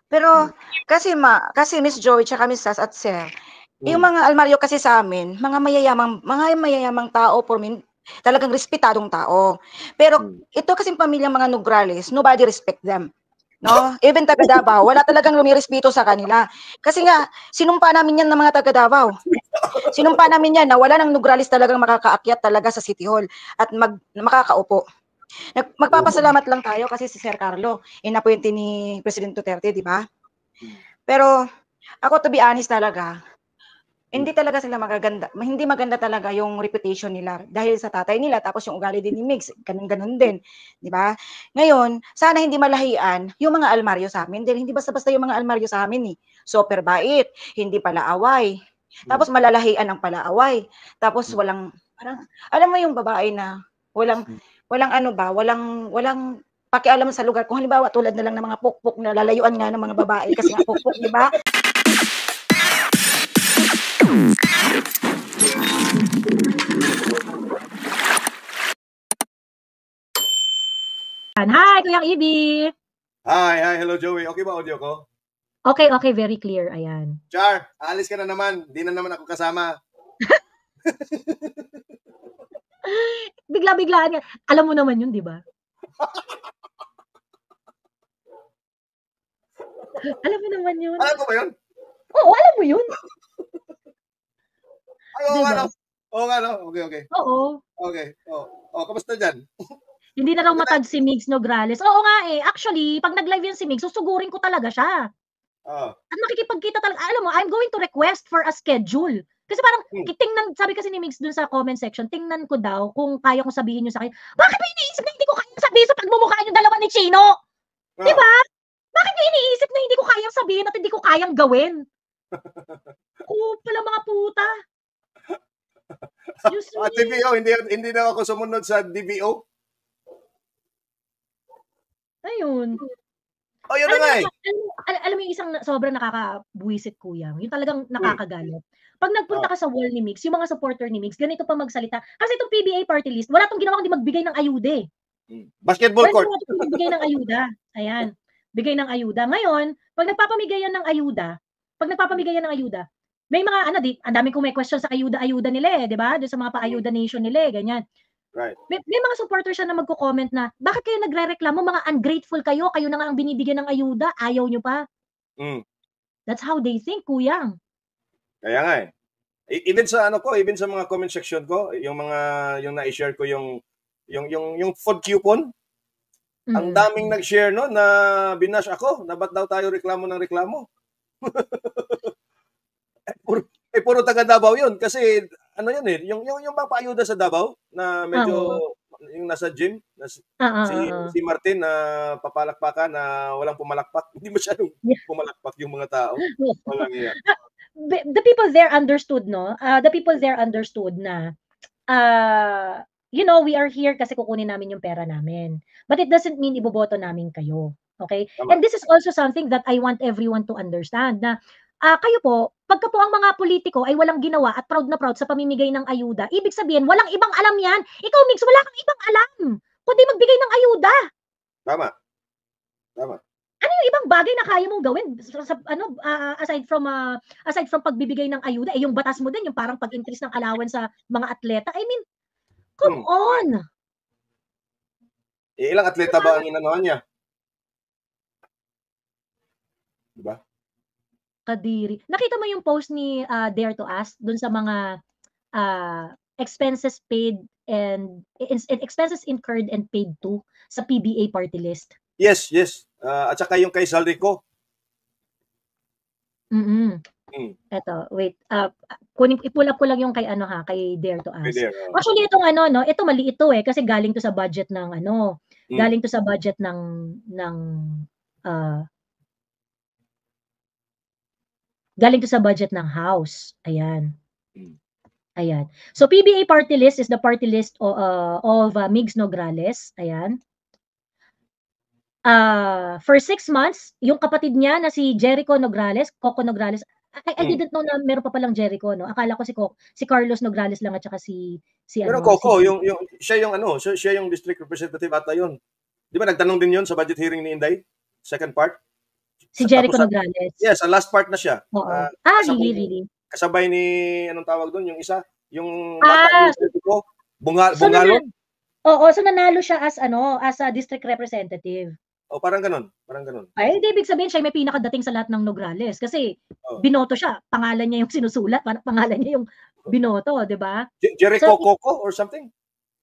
Pero kasi Miss Joey tsaka Miss Sas at Sir, yung mga almaryo kasi sa amin, mga mayayamang tao talagang respetadong tao. Pero ito kasing pamilyang mga Nograles, nobody respect them. No? Even taga Davao, wala talagang lumirespeto sa kanila. Kasi nga, sinumpa namin yan ng mga taga Davao. Sinumpa namin yan na wala nang Nograles talagang makakaakyat talaga sa City Hall at makakaupo. Magpapasalamat lang tayo kasi si Sir Carlo, inappointee ni President Duterte, di ba? Pero ako, to be honest talaga, hindi talaga sila hindi maganda talaga yung reputation nila dahil sa tatay nila, tapos yung ugali din ni Migs, ganun-ganun din, di ba? Ngayon, sana hindi malahian yung mga almaryo sa amin dahil hindi basta-basta yung mga almaryo sa amin super bait, hindi pala away. Tapos malalahian ang palaaway. Tapos parang, alam mo yung babae na walang pakialam sa lugar. Kung halimbawa, tulad na lang ng mga pukpok na lalayuan nga ng mga babae kasi nga pukpok, di ba? Hi, Kuya Ibi! Hi, hello Joey. Okay ba audio ko? Okay, very clear. Ayan. Char, alis ka na naman. Di na naman ako kasama. Bigla-biglaan yan. Alam mo naman yun, di ba? Alam mo naman yun. Alam ko ba yun? Oo, alam mo yun. Ay, oo nga, no? Oo nga, no? Okay. Oo. Okay. Kamusta dyan? Hindi na raw matag si Migs Nograles. Oo nga eh. Actually, pag nag-live yan si Migs, susugurin ko talaga siya. At makikipagkita talaga. Alam mo, I'm going to request for a schedule. Kasi parang, sabi kasi ni Migs dun sa comment section, tingnan ko daw kung kaya kong sabihin nyo sa akin, bakit ba iniisip na hindi ko kayang sabihin sa pagmumukha yung dalawa ni Chino? Diba? Bakit nyo iniisip na hindi ko kayang sabihin at hindi ko kayang gawin? Pala mga puta. DBO, hindi na ako sumunod sa DBO. Ayun. Yun na nga eh. Alam mo yung isang sobrang nakakabuwisit, kuya. Yung talagang nakakagalit. Pag nagpunta ka sa wall ni Migs, yung mga supporter ni Migs, ganito pa magsalita. Kasi itong PBA party list, wala itong ginawa kundi magbigay ng ayuda eh. Basketball court. Magbigay ng ayuda. Ayan. Bigay ng ayuda. Ngayon, pag nagpapamigay yan ng ayuda, may mga ang dami kong may question sa ayuda nila eh, di ba? Doon sa mga pa-ayuda nation nila eh, ganyan. Right. May mga supporter siya na magko-comment na, bakit kayo nagre-reklamo, mga ungrateful kayo na nga ang binibigyan ng ayuda, ayaw nyo pa. That's how they think, kuya. Kaya nga eh. Even sa mga comment section ko, yung na-share ko yung food coupon, ang daming nag-share no na binash ako, na ba't daw tayo reklamo ng reklamo. puro taga Davao yun kasi ano yun eh, yung bang paayuda sa Davao na medyo yung nasa gym si Martin na papalakpakan na walang pumalakpak, hindi masyadong pumalakpak yung mga tao. Walang iya. The people there understood, no? The people there understood na we are here kasi kukunin namin yung pera namin. But it doesn't mean iboboto namin kayo. Okay? Tama. And this is also something that I want everyone to understand na kayo po, pagka po ang mga politiko ay walang ginawa at proud na proud sa pamimigay ng ayuda, ibig sabihin, walang ibang alam yan. Ikaw, Migs, wala kang ibang alam kundi magbigay ng ayuda. Tama. Ano yung ibang bagay na kaya mong gawin aside from pagbibigay ng ayuda, yung batas mo din, yung parang pag-increase ng allowance sa mga atleta. I mean, come on. Ilang atleta ba ang inanuhan niya? Diba? Kadiri. Nakita mo yung post ni Dare to Ask dun sa mga expenses paid and expenses incurred and paid to sa PBA party list? Yes. At saka yung kay Saldico. Eto, wait. Ipula ko lang yung kay kay Dare to Ask. Dare, Actually, itong ito mali ito eh kasi galing to sa budget ng galing to sa budget galing to sa budget ng House. Ayan. So PBA party list is the party list of Migs Nograles. Ayan. For 6 months, yung kapatid niya na si Jericho Nograles, Coco Nograles, I didn't know na meron pa palang Jericho, no? Akala ko si Carlos Nograles lang at saka si pero Coco, siya yung district representative ata yun. Di ba nagtanong din yun sa budget hearing ni Inday? Second part? Si Jericho Nograles. Yes, sa last part na siya. Really? Kasabay ni, anong tawag doon, yung isa? Yung so, Bungalon? So nanalo siya as a district representative. Parang ganun. Ay, ibig sabihin siya may pinakadating sa lahat ng Nograles kasi binoto siya, pangalan niya yung sinusulat, pangalan niya yung binoto, 'di ba? Jericho Coco or something?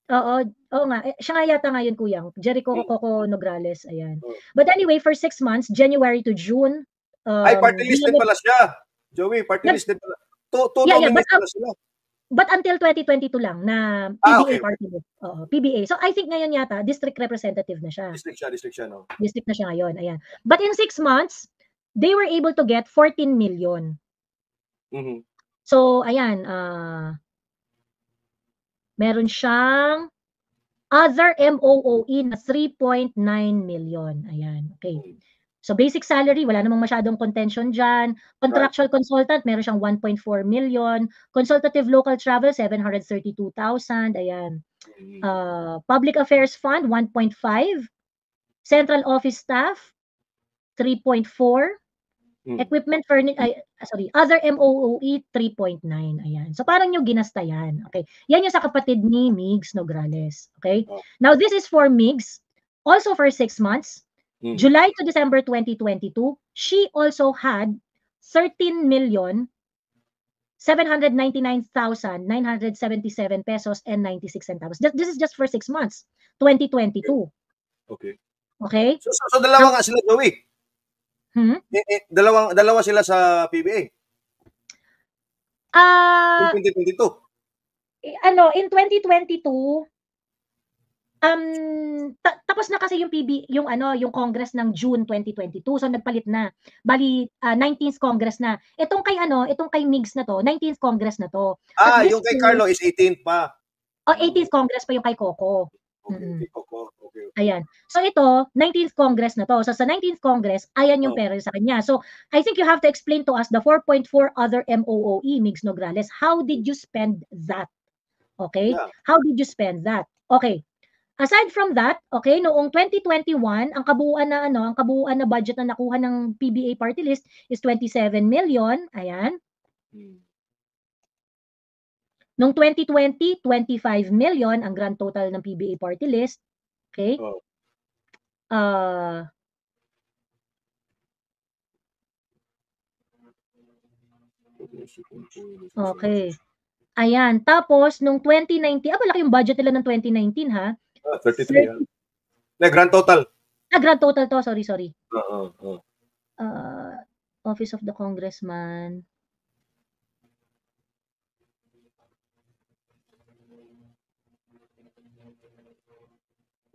Oo nga. Siya nga yata ngayon, kuya. Jericho Coco Nograles, ayan. But anyway, for 6 months, January to June. Party list din pala siya. Joey, party list din pala. Two nominees pala sila. But until 2022 lang na PBA party list. PBA. So I think ngayon yata district representative na siya. District siya, no. District na siya ngayon, ayan. But in 6 months, they were able to get 14 million. Mm-hmm. So ayan, meron siyang other MOOE na 3.9 million. Ayan, okay. So basic salary, wala namang masyadong contention dyan. Contractual consultant, meron siyang 1.4 million. Consultative local travel, 732,000. Ayan. Public affairs fund, 1.5. Central office staff, 3.4. Equipment other MOOE, 3.9. Ayan. So parang yung ginasta yan. Okay. Yan yung sa kapatid ni Migs Nograles. Okay. Now this is for Migs, also for 6 months. July to December 2022, she also had 13,799,977 pesos and 96 centavos. This is just for 6 months, 2022. Okay. So dalawa nga sila, Joey. Dalawa sila sa PBA. In 2022. In 2022, tapos na kasi yung yung Congress ng June 2022. So nagpalit na. Bali 19th Congress na. Itong kay Migs na to, 19th Congress na to. Yung kay Carlo is 18th pa. 18th Congress pa yung kay Coco. Okay, Coco. Okay. Ayan. So ito, 19th Congress na to. So sa 19th Congress, ayan yung pera sa kanya. So I think you have to explain to us the 4.4 other MOOE, Migs Nograles. How did you spend that? Okay? Yeah. How did you spend that? Okay. Aside from that, okay, noong 2021, ang kabuuan na budget na nakuha ng PBA party list is 27 million. Ayan. Noong 2020, 25 million ang grand total ng PBA party list. Okay? Okay. Ayan. Tapos, noong 2019, malaki yung budget nila ng 2019, ha? 33. Grand total. Grand total to. Sorry. Office of the Congressman.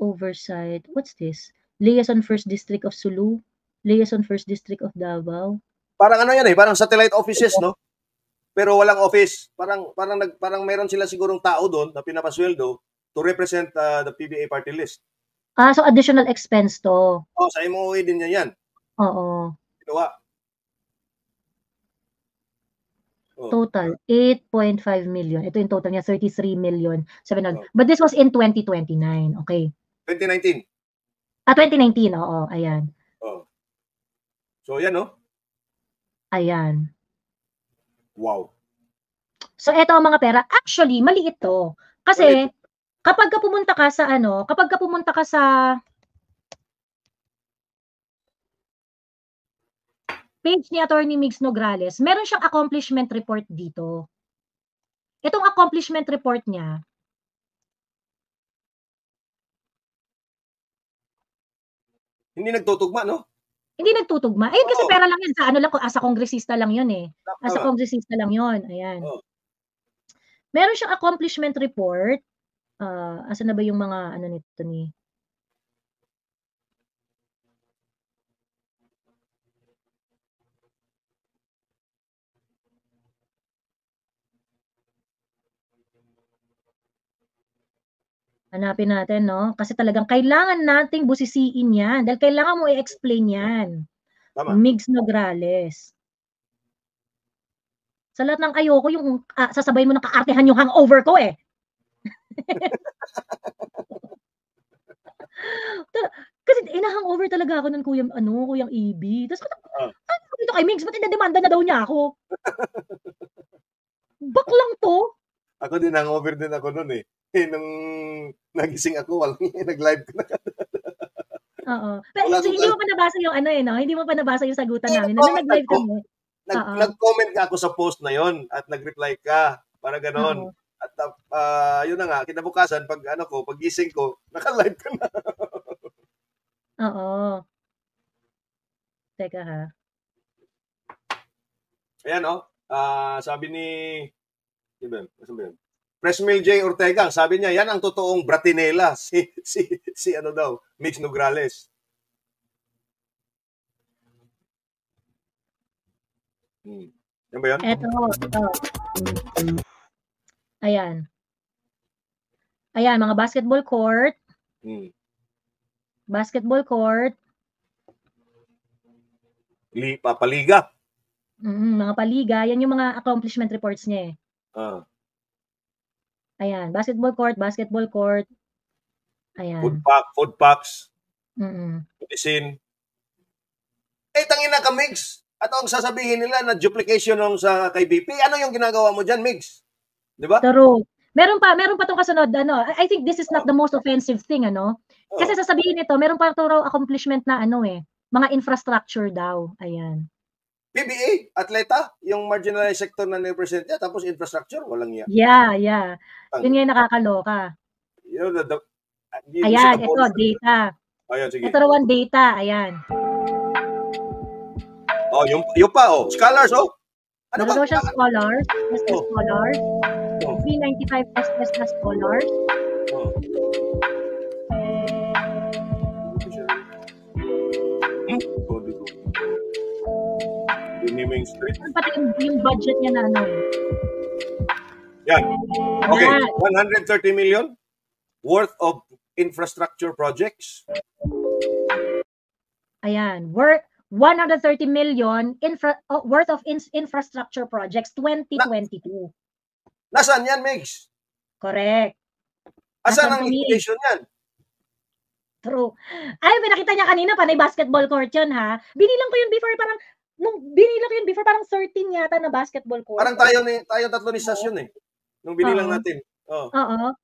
Oversight. What's this? Liaison 1st District of Sulu. Liaison 1st District of Davao. Parang yan parang satellite offices, no? Pero walang office. Parang meron sila sigurong tao doon na pinapasweldo to represent the PBA party list. So additional expense to. Sa MOE din yan. Oo. Ginawa. Total, 8.5 million. Ito yung total niya, 33 million. 700. But this was in 2029. Okay. 2019. 2019. Oo, ayan. So, yan, no? Ayan. Wow. So, ito ang mga pera. Actually, maliit to. Kasi, kapag ka pumunta ka sa page ni Attorney Migs Nograles, meron siyang accomplishment report dito. Itong accomplishment report niya, hindi nagtutugma, no? Hindi nagtutugma. Ayun kasi pera lang yan. Sa kongresista lang yun eh. As a kongresista lang yun. Ayan. Meron siyang accomplishment report. Asa na ba yung mga nito ni? Hanapin natin, no? Kasi talagang kailangan nating busisiin yan. Dahil kailangan mo i-explain yan. Tama. Migs Nograles. Sa lahat ng ayoko, yung sasabayin mo ng kaartehan yung hangover ko eh. Kasi ina-hangover talaga ako nun, Kuyang EB. Tapos dito kay Migs, ba't inademanda na daw niya ako? Baklang to. Ako din, hangover din ako nun eh. Nung nagising ako, nag-live ko na. Oo. Pero hindi mo pa nabasa yung no? Hindi mo pa nabasa yung sagutan namin. Nung nag-live kami. Nag-comment ka ako sa post na yon at nag-reply ka. Para ganon. At yun na nga, kinabukasan, pag gising ko, naka-live ka na. Oo. Teka ha. Ayan sabi ni Presmil J. Ortega, sabi niya, yan ang totoong Bratinela, si Migs Nograles. Yan ba yan? Ito. Ayan. Ayan, mga basketball court. Basketball court. Paliga. Mga paliga. Yan yung mga accomplishment reports niya eh. Ayan, basketball court. Ayan. Food packs. Medicine. Tangina ka, Migs. At ang sasabihin nila na duplication nung sa kay BP. Ano yung ginagawa mo dyan, Migs? Di ba? True. Meron pa tong kasunod, I think this is not the most offensive thing, Kasi sasabihin nito, meron pa raw accomplishment na mga infrastructure daw. Ayan. PBA, atleta, yung marginalized sector na represent niya, tapos infrastructure, walang yan. Yeah. Yun nga yung nakakaloka. Ayan, ito, data. Ayan, sige. Ito raw ang data, ayan. Yung pa, scholars, Ano daw siya, scholars? Scholars. 395 SS na scholars. Pati yung budget niya na Yan. Okay, 130 million worth of infrastructure projects. Ayan, worth 130 million worth of infrastructure projects 2022. Nasaan yan, Migs? Correct. Asan ang liquidation yan? True. Ay, pinakita niya kanina, panay basketball court yun, ha? Binilang ko yun before, parang 13 yata na basketball court. Parang tayo tatlo ni Sasyon eh. Nung binilang natin. Oo.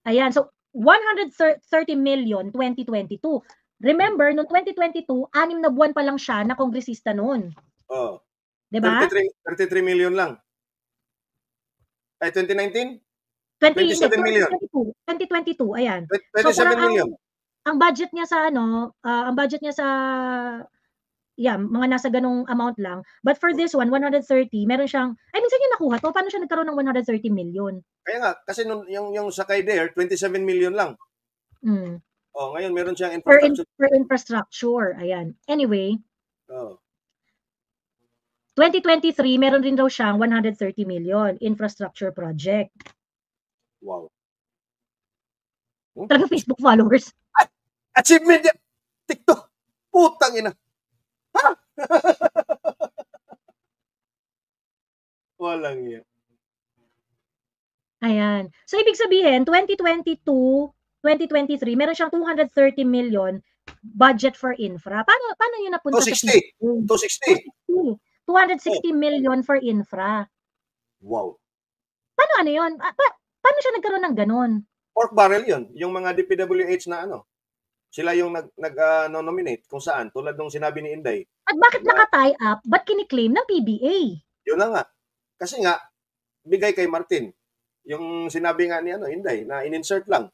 Ayan, so 130 million 2022. Remember, noong 2022, 6 na buwan pa lang siya na kongresista noon. Diba? 33 million lang. Ay, 2019? 27 million. 2022, ayan. 27 million. Ang budget niya sa mga nasa ganong amount lang. But for this one, 130, meron siyang, minsan yung nakuha to, paano siya nagkaroon ng 130 million? Kaya nga, kasi yung sakay there, 27 million lang. Ngayon meron siyang infrastructure. Per infrastructure, ayan. Anyway, 2023, meron rin daw siyang 130 million infrastructure project. Wow. Talagang Facebook followers. Achievement yan! TikTok! Putang ina! Ha? Walang yan. Ayan. So, ibig sabihin, 2022, 2023, meron siyang 230 million budget for infra. Paano yun napunta 260. sa 260 million for infra. Wow. Paano yun? Paano siya nagkaroon ng ganun? Pork barrel yun. Yung mga DPWH na sila yung nag-nominate kung saan. Tulad nung sinabi ni Inday. At bakit naka-tie up? Ba't kiniklaim ng PBA? Yun na nga. Kasi nga, bigay kay Martin. Yung sinabi nga ni Inday, na in-insert lang.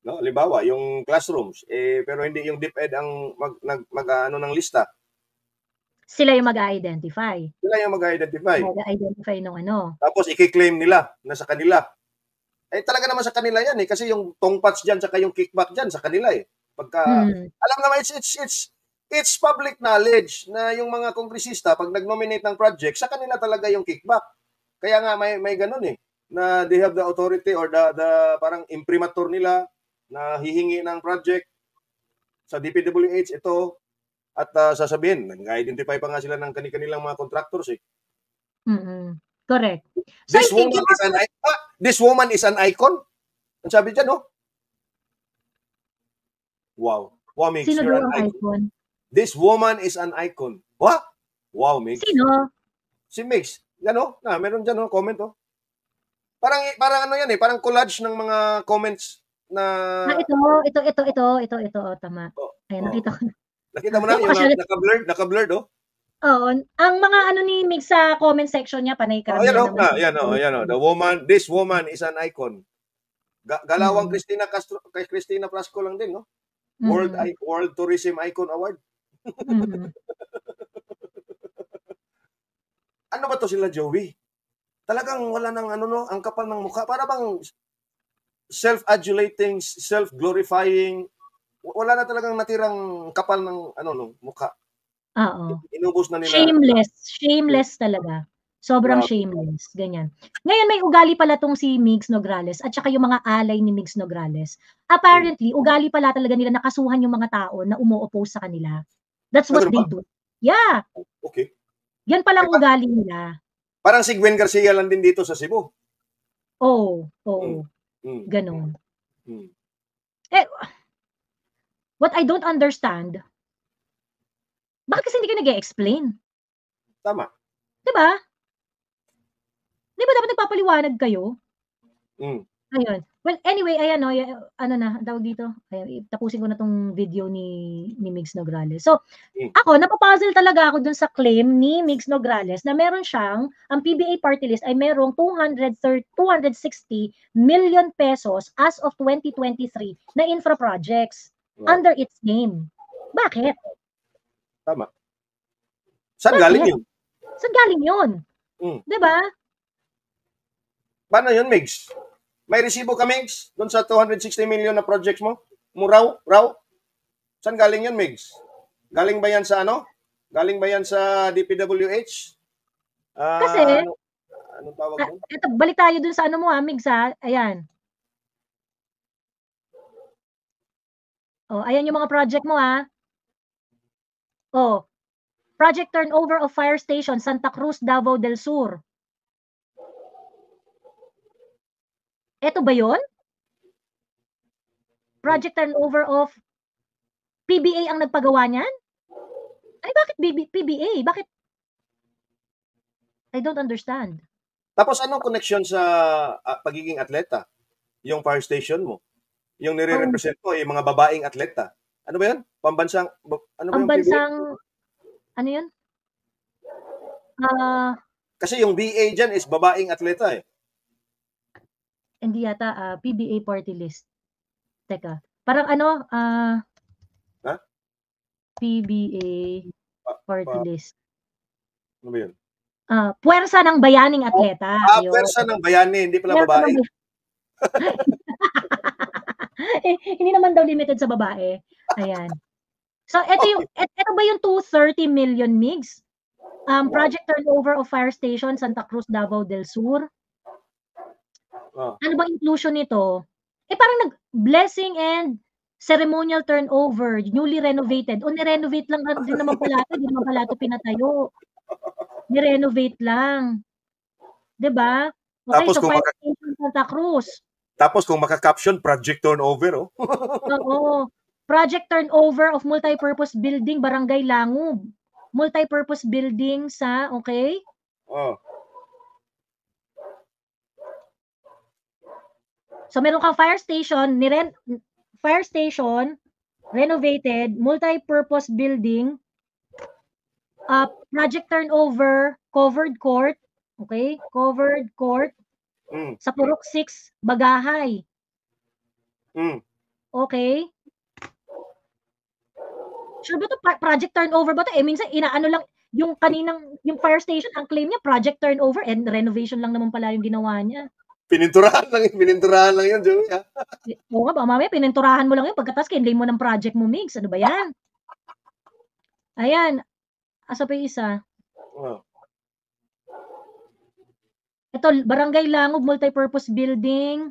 No? Halimbawa, yung classrooms. Pero hindi yung DepEd ang ng lista. Sila yung mag-identify. Mag-identify ng Tapos i-claim nila na sa kanila. Talaga naman sa kanila yan kasi yung tongpats dyan saka yung kickback dyan sa kanila alam naman it's public knowledge na yung mga kongresista pag nag-nominate ng project sa kanila talaga yung kickback. Kaya nga may ganun na they have the authority or the parang imprimatur nila na hihingi ng project sa DPWH ito at sasabihin, nag-identify pa nga sila ng kanilang mga contractors Correct. So this woman is an icon. Ang sabi dyan, Wow. Wow, Migs, Sino you're daw an ang icon. icon? This woman is an icon. What? Wow, Migs. Sino? Si Migs. Yan o. Meron dyan o, comment o. Parang ano yan eh. Parang collage ng mga comments na... Ito. Tama. Ayan, nakita ko. Nakita mo na yung naka-blurred o. Oo. Ang mga ano ni Migs sa comment section niya, panay karamihan naman. Yan o. This woman is an icon. Galawang kay Cristina Prasco lang din, no? World Tourism Icon Award. Ano ba to sila, Joey? Talagang wala nang ang kapal ng mukha. Para bang self-adulating, self-glorifying. Wala na talagang natirang kapal ng mukha. Oo. Inubos na nila. Shameless talaga. Sobrang shameless. Ganyan. Ngayon may ugali pala tong si Migs Nograles at saka yung mga alay ni Migs Nograles. Apparently, ugali pala talaga nila nakasuhan yung mga tao na umu-oppose sa kanila. That's what they do. Yeah. Okay. Yan palang ugali nila. Parang si Gwen Garcia lang din dito sa Cebu. Oo. Ganon. What I don't understand, bakit kasi hindi ka nag-e-explain? Tama. Diba? Di ba dapat nagpapaliwanag kayo? Ayun. Well, anyway, ayan tawag dito. Ayan, tapusin ko na tong video ni Migs Nograles. So, ako, napapuzzle talaga ako dun sa claim ni Migs Nograles na meron siyang, ang PBA party list ay merong 260 million pesos as of 2023 na infra projects under its name. Bakit? Tama. Saan galing yun? Saan galing yun? Diba? Paano yun, Migs? May resibo ka, Migs? Doon sa 260 million na projects mo? Raw? Saan galing yun, Migs? Galing ba yan sa Galing ba yan sa DPWH? Kasi, anong tawag mo? Ito, balik tayo dun sa Migs, ha? Ayan. Ayan yung mga project mo, ha? Project turnover of fire station, Santa Cruz, Davao del Sur. Ito ba yun? Project turnover of PBA ang nagpagawa niyan? Ay, bakit PBA? Bakit? I don't understand. Tapos anong connection sa pagiging atleta? Yung fire station mo? Yung nire-represent mo, yung mga babaeng atleta. Ano ba yan? Pambansang, Pambansang, ano yun? Kasi yung BA dyan is babaeng atleta eh. Hindi yata PBA party list. Teka, parang PBA party list. Ano ba yun? Puwersa ng bayaning atleta. Puwersa ng bayani, hindi pala babae. Hindi naman daw limited sa babae. Ayan. So, ito ba yung 230 million Migs? Project turnover of fire station, Santa Cruz, Davao del Sur. Ano bang inclusion nito? Parang blessing and ceremonial turnover, newly renovated. Ni-renovate lang din naman pala ito. Hindi naman pala ito pinatayo. Ni-renovate lang. Diba? Okay, tapos so fire station Santa Cruz. Tapos kung maka-caption, project turnover, Oo. Project turnover of multi-purpose building, Barangay Langub. Multi-purpose building sa, okay? So meron kang fire station, renovated, multi-purpose building, project turnover, covered court, okay? Covered court, sa Purok 6, Bagahay. Okay? Sure ba ito? Project turnover ba ito? Minsan, lang, yung fire station, ang claim niya, project turnover and renovation lang naman pala yung ginawa niya. Pininturahan lang yun, Joey. Oo nga ba, mamaya pininturahan mo lang yun, pagkatas kinlay mo ng project mo, Migs. Ano ba yan? Ayan. Asa pa yung isa? Ito, Barangay Langub, multi-purpose building,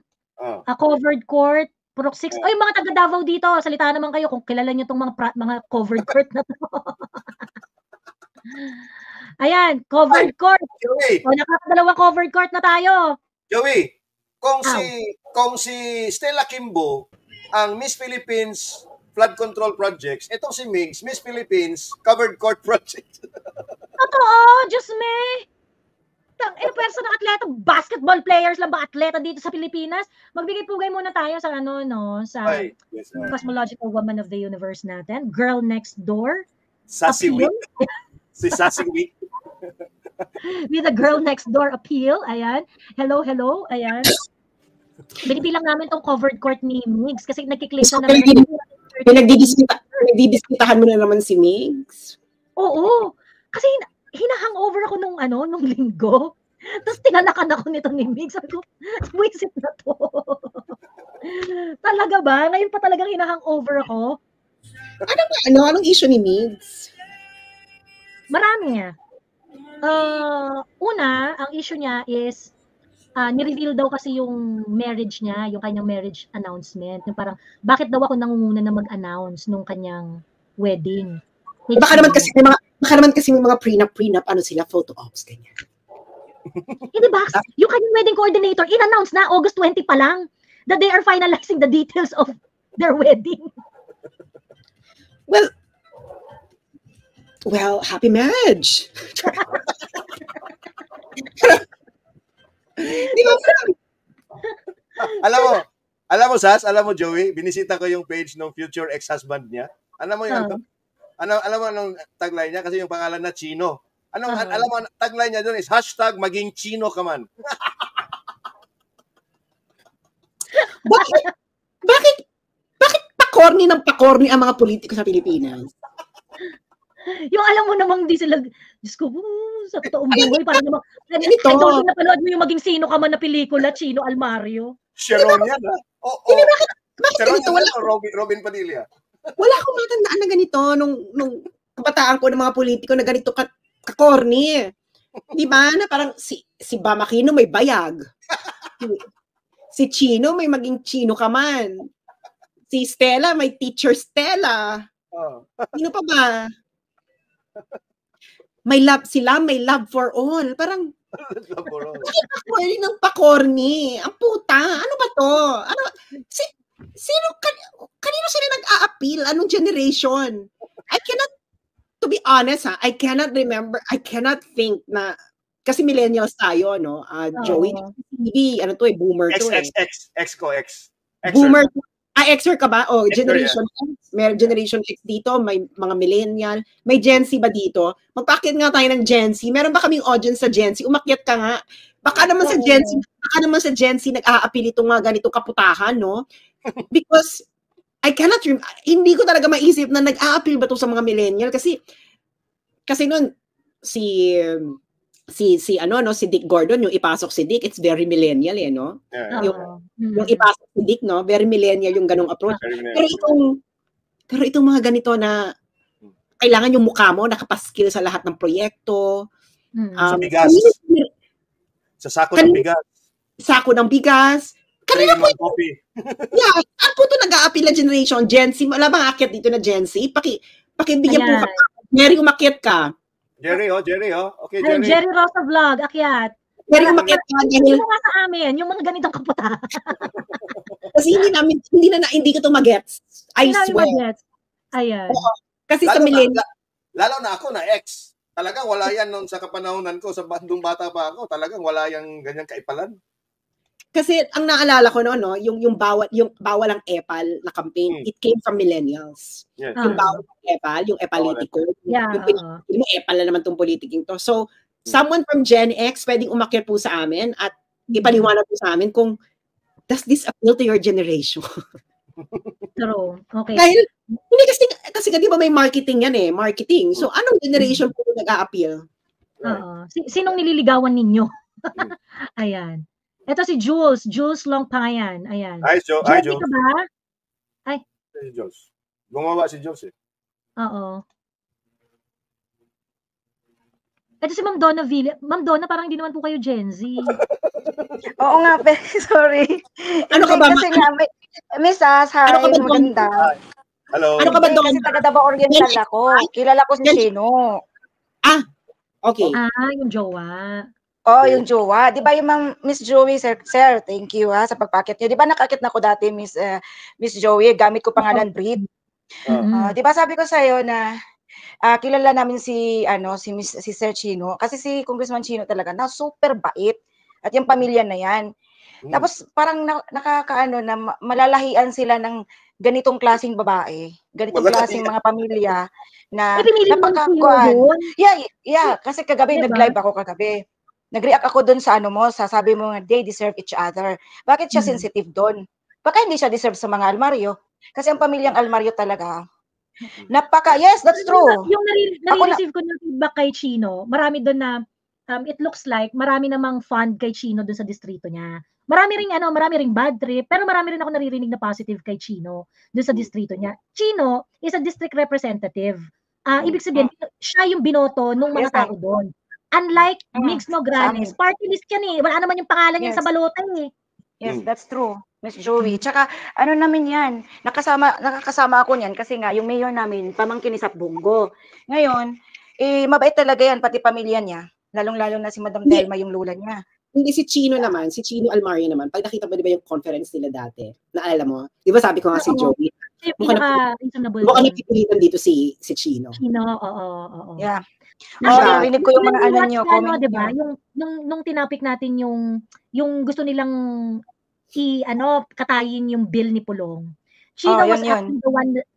covered court, Purok 6. Ay, mga taga Davao dito, salita naman kayo kung kilala nyo itong mga covered court na to. Ayan, covered court. Joey. Nakakadalawang covered court na tayo. Joey, kung si Stella Kimbo ang Miss Philippines flood control projects. Itong si Migs, Miss Philippines, covered court project. Totoo, Diyos me. Pwersa ng atleta, basketball players lang ba atleta dito sa Pilipinas? Magbigay-pugay muna tayo sa sa Cosmological Woman of the Universe natin, Girl Next Door. Sassy Week. Si Sassy Week. With the Girl Next Door appeal. Ayan. Hello. Ayan. Binibilang namin tong covered court ni Migs kasi nagkiklik na naman. Nagdidiskitahan mo na naman si Migs. Oo. Kasi hinahangover ako nung linggo. Tapos tinalakan ako nito ni Migs. Sabi ko, buisit na to. Talaga ba? Ngayon pa talagang hinahangover ako. Anong issue ni Migs? Marami niya. Una, ang issue niya is ni-reveal daw kasi yung marriage niya, yung kanyang marriage announcement. Yung parang, bakit daw ako nangunguna na mag-announce nung kanyang wedding? Baka naman kasi may mga prenup, ano sila, photo ops, ganyan. Hindi ba? Yung kanyang wedding coordinator, in-announce na August 20 pa lang that they are finalizing the details of their wedding. Well, happy marriage. Di ba? Alam mo, Sas, Joey, binisita ko yung page ng future ex-husband niya. Alam mo yung alam mo anong tagline niya? Kasi yung pangalan na Chino. Alam mo, tagline niya doon is #maging Chino ka man. Bakit pa-corny ng pa-corny ang mga politiko sa Pilipinas? Yung alam mo namang di sila, Diyos ko, sa totoong buhay, parang naman, ito, napanood mo yung maging sino ka man na pelikula, Chino Almario. Sharon yan, ha? Oo. Bakit ganito? Robin Padilla. Wala akong matandaan na ganito nung kabataan ko ng mga politiko na ganito ka-corny. Di ba? Na parang si Bam Aquino may bayag. Si Chino may maging Chino ka man. Si Stella may teacher Stella. Sino pa ba? May love for all. Parang pa-corny ng pa-corny. Ang puta. Ano ba to? Kanino sila nag-a-appeal? Anong generation? To be honest, I cannot remember, I cannot think na, kasi millennials tayo, no? Joey, maybe, boomer to X. Boomer. Xer ka ba? Generation X. May Generation X dito, may mga millennial. May Gen Z ba dito? Magpakit nga tayo ng Gen Z. Meron ba kaming audience sa Gen Z? Umakyat ka nga. Baka naman sa Gen Z nag-a-appeal itong mga ganitong kaputahan, no? Because hindi ko talaga maisip na nag-a-appeal ba to sa mga millennial kasi noon si Dick Gordon, yung ipasok si Dick, it's very millennial, no? Yeah. Yung ipasok si Dick, no? Very millennial yung ganong approach. Pero itong mga ganito na kailangan yung mukha mo nakapaskil sa lahat ng proyekto. Sa bigas. Sa sako ng bigas. Sako ng bigas. Kanina po coffee. Yeah, ang po ito nag-a-appeal na generation, Gen Z. Wala bang akyat dito na Gen Z? Pakibigyan po ka. Mary, umakyat ka. Jerry. Okay, Jerry. Jerry Rosa Vlog, akyat. Mary, umakyat ka. Hindi mo nga sa amin, yung mga ganitong kaputa. Kasi hindi ko to mag-gets. I swear. Ayan. Kasi sa millennial. Lalo na ako na ex. Talagang wala yan noon sa kapanahonan ko, sa bandong bata pa ako. Talagang wala yung ganyang kaipalan. Kasi ang naalala ko noon, no, yung bawal ang epal na campaign, it came from millennials. Yeah. Yung bawal ang epal, yung epalitiko. Yung epal na naman tong politiking to. So, someone from Gen X pwedeng umakyat po sa amin at ipaliwanag po sa amin kung does this appeal to your generation? True. Okay. Dahil, hindi kasi di ba may marketing yan marketing. So, anong generation po nag-a-appeal? Sinong nililigawan ninyo? Ayan. Ito si Jules Longpayan. Ayan. Hi, Jules. Ka ba? Ay. Si Jules. Gumawa si Jules Oo. Ito si Ma'am Donna Villa. Ma'am Donna, parang hindi naman po kayo Gen Z. Oo nga, sorry. Ano ka ba? Kasi nga, Miss As, hi, maganda. Hello. Ano ka ba doon? Kasi taga-Davao Oriental ako. Kilala ko si Chino. Okay. Yung jowa. Yung jowa. Di ba yung Miss Joey, sir, thank you sa pagpakit niyo. Di ba nakakit na ko dati, Miss Joey, gamit ko pangalan Breed. 'Di ba sabi ko sa'yo na kilala namin si Sir Chino kasi si Congressman Chino talaga na super bait at yung pamilya na yan. Tapos parang nakakaano na malalahian sila ng ganitong klaseng babae, ganitong klaseng mga pamilya na napakakuan. Yeah, kasi kagabi nag-live ako kagabi. Nag-react ako doon sa sabi mo nga they deserve each other. Bakit siya sensitive doon? Baka hindi siya deserve sa mga Almario. Kasi ang pamilyang Almario talaga, yes, that's true. Yung nare-receive ko ng feedback kay Chino, marami doon na it looks like marami namang fund kay Chino doon sa distrito niya. Marami ring bad trip, pero marami rin ako naririnig na positive kay Chino doon sa distrito niya. Chino is a district representative. Ibig sabihin, siya yung binoto ng mga tao doon. Unlike Migs Nograles, party list yan eh. Wala naman yung pangalan niya sa balota eh. Yes, that's true, Miss Joey. Tsaka, namin yan, nakakasama ako niyan kasi nga, yung mayor namin, pamangkin ni Sapbungo. Ngayon, mabait talaga yan, pati pamilya niya. Lalong-lalo na si Madam Delma, yung lula niya. Hindi, si Chino Almario naman, pag nakita mo di ba yung conference nila dati, naalala mo? Di ba sabi ko nga si Joey, mukhang napipilitan dito si Chino. Oo. Yeah. Narinig ko yung mga niyo, comment diba? Nung tinapik natin yung gusto nilang katayin yung bill ni Pulong. Chino was actually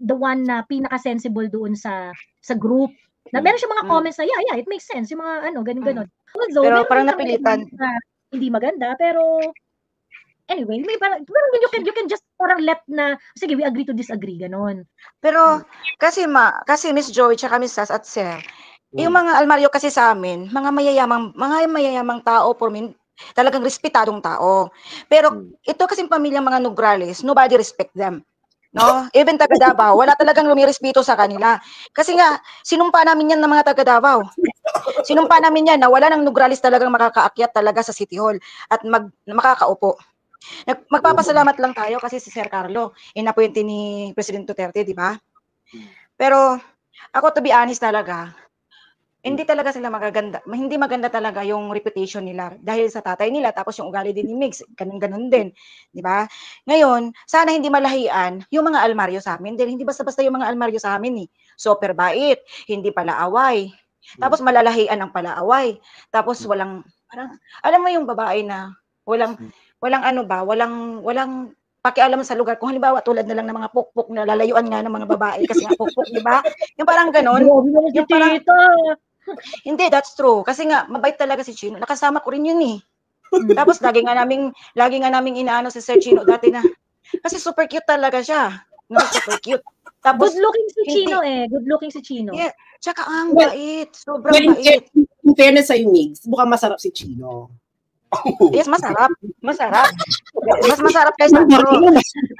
the one na pinaka-sensible doon sa group. Na meron siya mga comments na, yeah, it makes sense. Yung mga ganun. Although, pero parang napilitan. Hindi maganda, pero anyway, parang you can just parang let na, sige, we agree to disagree, ganon. Pero, kasi Miss Joey, tsaka Miss Sas at Sir, yung mga Almario kasi sa amin, mga mayayamang tao, talagang respetadong tao. Pero, ito kasing pamilyang mga Nograles, nobody respect them. No? Even taga Davao, wala talagang lumirespeto sa kanila. Kasi nga, sinumpa namin yan ng mga taga Davao. Sinumpa namin yan na wala nang Nograles talagang makakaakyat talaga sa City Hall at makakaupo. Magpapasalamat lang tayo kasi si Sir Carlo, inappointe ni President Duterte, di ba? Pero, ako to be honest talaga, hindi talaga sila hindi maganda talaga yung reputation nila dahil sa tatay nila, tapos yung ugali din ni Migs, ganun din, di ba? Ngayon, sana hindi malahian yung mga Almario sa amin, dahil hindi basta-basta yung mga Almario sa amin super bait, hindi palaaway, tapos malalahian ang palaaway, tapos walang, parang, alam mo yung babae na walang pakialam sa lugar. Kung halimbawa, tulad na lang ng mga pukpuk na lalayuan nga ng mga babae kasi nga pukpuk, di ba? Yung parang ganun. Yung parang, hindi, that's true. Kasi nga, mabait talaga si Chino. Nakasama ko rin yun eh. Tapos, lagi nga naming inaano si Sir Chino dati na. Kasi super cute talaga siya. No, super cute. Tapos, good looking si Chino eh. Good looking si Chino. Yeah. Tsaka ang bait. Sobrang bait. In fairness sa'yo, Migs, mukhang masarap si Chino. Yes, masarap. Mas masarap kay Sandro.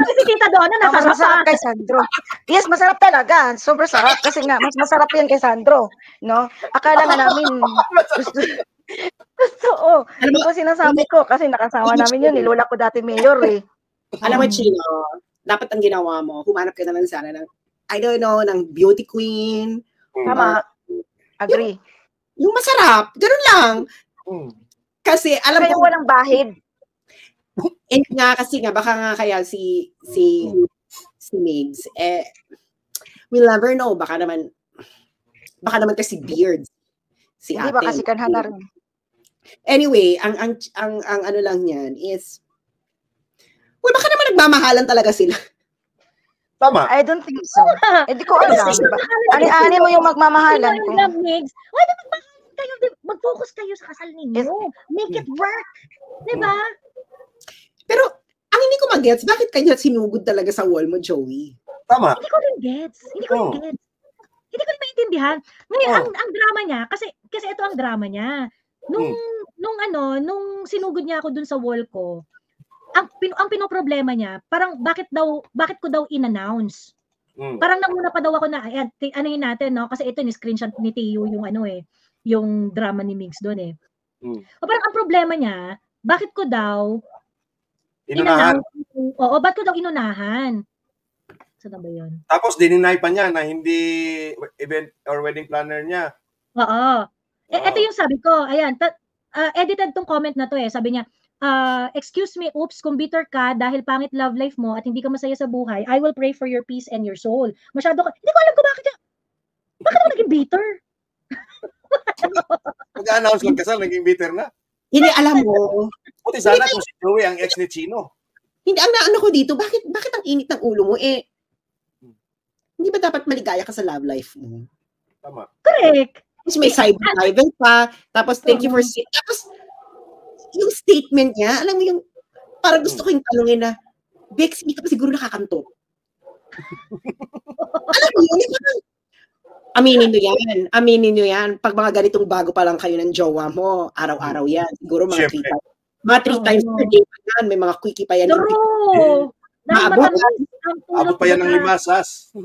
Si Tita Donna, mas masarap kay Sandro. Yes, masarap talaga. Super sarap. Kasi nga, mas masarap yan kay Sandro. No? Akala nga namin, gusto. Hindi ko sinasabi ko kasi nakasama namin yun. Lola ko dati mayor eh. Alam mo, Chino, dapat ang ginawa mo, humanap ka naman sana ng, I don't know, ng beauty queen. Tama. Agree. Yung masarap. Ganun lang. Kasi alam ko walang bahid. Nga kasi nga baka nga kaya si Migs we'll never know, baka naman kasi beard si ate. Hindi ba kasi kanhan na rin. Anyway, ang ano lang niyan is baka naman nagmamahalan talaga sila. Tama. I don't think so. Hindi ko alam. Ani mo yung magmamahalan. Migs. Why naman mag-focus kayo sa kasal ninyo. Make it work. Diba? Pero, ang hindi ko mag-gets, bakit kanya sinugod talaga sa wall mo, Joey? Tama. Hindi ko rin gets. Hindi ko rin maintindihan. Ngayon, ang drama niya, kasi ito ang drama niya. Nung sinugod niya ako dun sa wall ko, ang pinoproblema niya, parang bakit ko daw in-announce? Parang nanguna pa daw ako na, anuhin natin, no? Kasi ito, ni-screenshot ni Tio yung yung drama ni Migs doon eh. O parang ang problema niya, bakit ko daw inunahan? Bakit ko daw inunahan? Saan ba yun? Tapos dininay pa niya na hindi event or wedding planner niya. Oo. Ito yung sabi ko, ayan, edited tong comment na to eh. Sabi niya, excuse me, oops, kung bitter ka dahil pangit love life mo at hindi ka masaya sa buhay, I will pray for your peace and your soul. Masyado ka, hindi ko alam kung bakit ako naging bitter? Mag-announce lang kasal, naging bitter na. Hindi, alam mo. Buti sana kung si Joey ang ex ni Chino. Hindi, ang naano ko dito, bakit ang init ng ulo mo? Hindi ba dapat maligaya ka sa love life mo? Tama. Correct. Tapos may cyber pa, tapos thank you for saying, tapos yung statement niya, alam mo yung, parang gusto ko yung tanungin na, Bex, hindi ka pa siguro nakakanto. Alam mo yun, aminin nyo yan. Pag mga ganitong bago pa lang kayo ng jowa mo, araw-araw yan. Siguro mga 3 times per day pa yan. May mga quickie pa yan. Abot pa yan ng 5 sas. 5,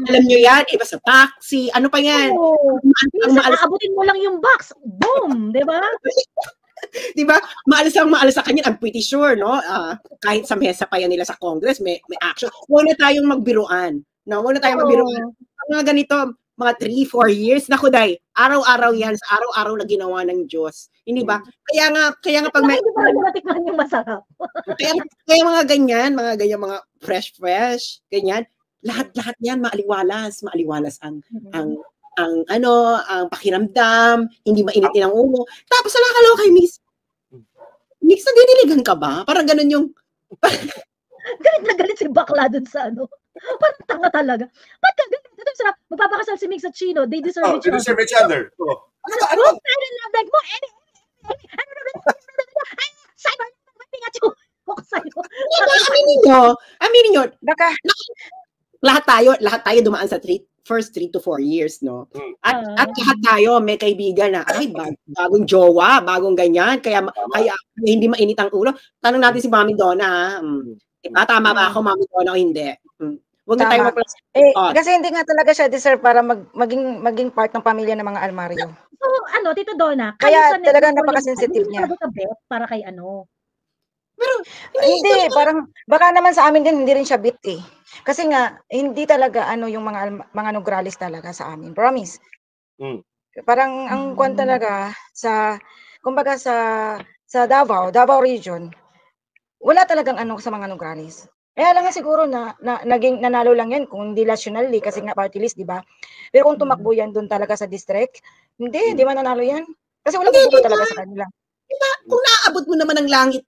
alam nyo yan. Iba sa taxi. Ano pa yan? Aabutin mo lang yung box. Boom! Diba? Diba? Maalas sa kanya. I'm pretty sure, no? Kahit sa mesa pa yan nila sa Congress, may action. Huwag na tayong magbiruan. No? Huwag na tayong magbiruan. Mga ganito, mga 3-4 years, naku day, araw-araw yan, sa araw-araw na ginawa ng Diyos. Hindi ba? Kaya nga pag may... Natikman yung masarap. kaya mga ganyan, mga fresh, ganyan, lahat yan, maaliwalas ang pakiramdam, hindi mainit ng ulo. Tapos nakakalaw kay Miss. Miss, nadidiligan ka ba? Parang ganun yung... galit na galit si bakla dun sa Parang tanga talaga. Ba't ka galit? Ito yung sarap. Magpapakasal si Mix at Chino. They deserve each other. They deserve each other. Ano? Like mo, Simon, Pikachu. Ako sa'yo. Aminin nyo. Baka, lahat tayo dumaan sa first 3 to 4 years, no? At lahat tayo may kaibigan na, ay, bagong jowa, bagong ganyan, kaya hindi mainit ang ulo. Tanong natin si Mami Donna, tama ba ako, Mami Donna, o hindi? Huwag na tayo kasi hindi nga talaga siya deserve para maging part ng pamilya ng mga almaryo. So, Tito Donna, kaya talaga napaka-sensitive niya. Para kay Pero, hindi, parang, baka naman sa amin din, hindi rin siya bit eh. Kasi nga, hindi talaga yung mga Nograles talaga sa amin. Promise. Parang, ang kwan talaga, kumbaga sa Davao region, wala talagang sa mga Nograles. Kaya lang nga siguro naging nanalo lang yan kung hindi nationally kasi nga party list, di ba? Pero kung tumakbo yan doon talaga sa district, hindi mananalo yan. Kasi wala puputo talaga sa kanila. Diba, kung naaabot mo naman ang langit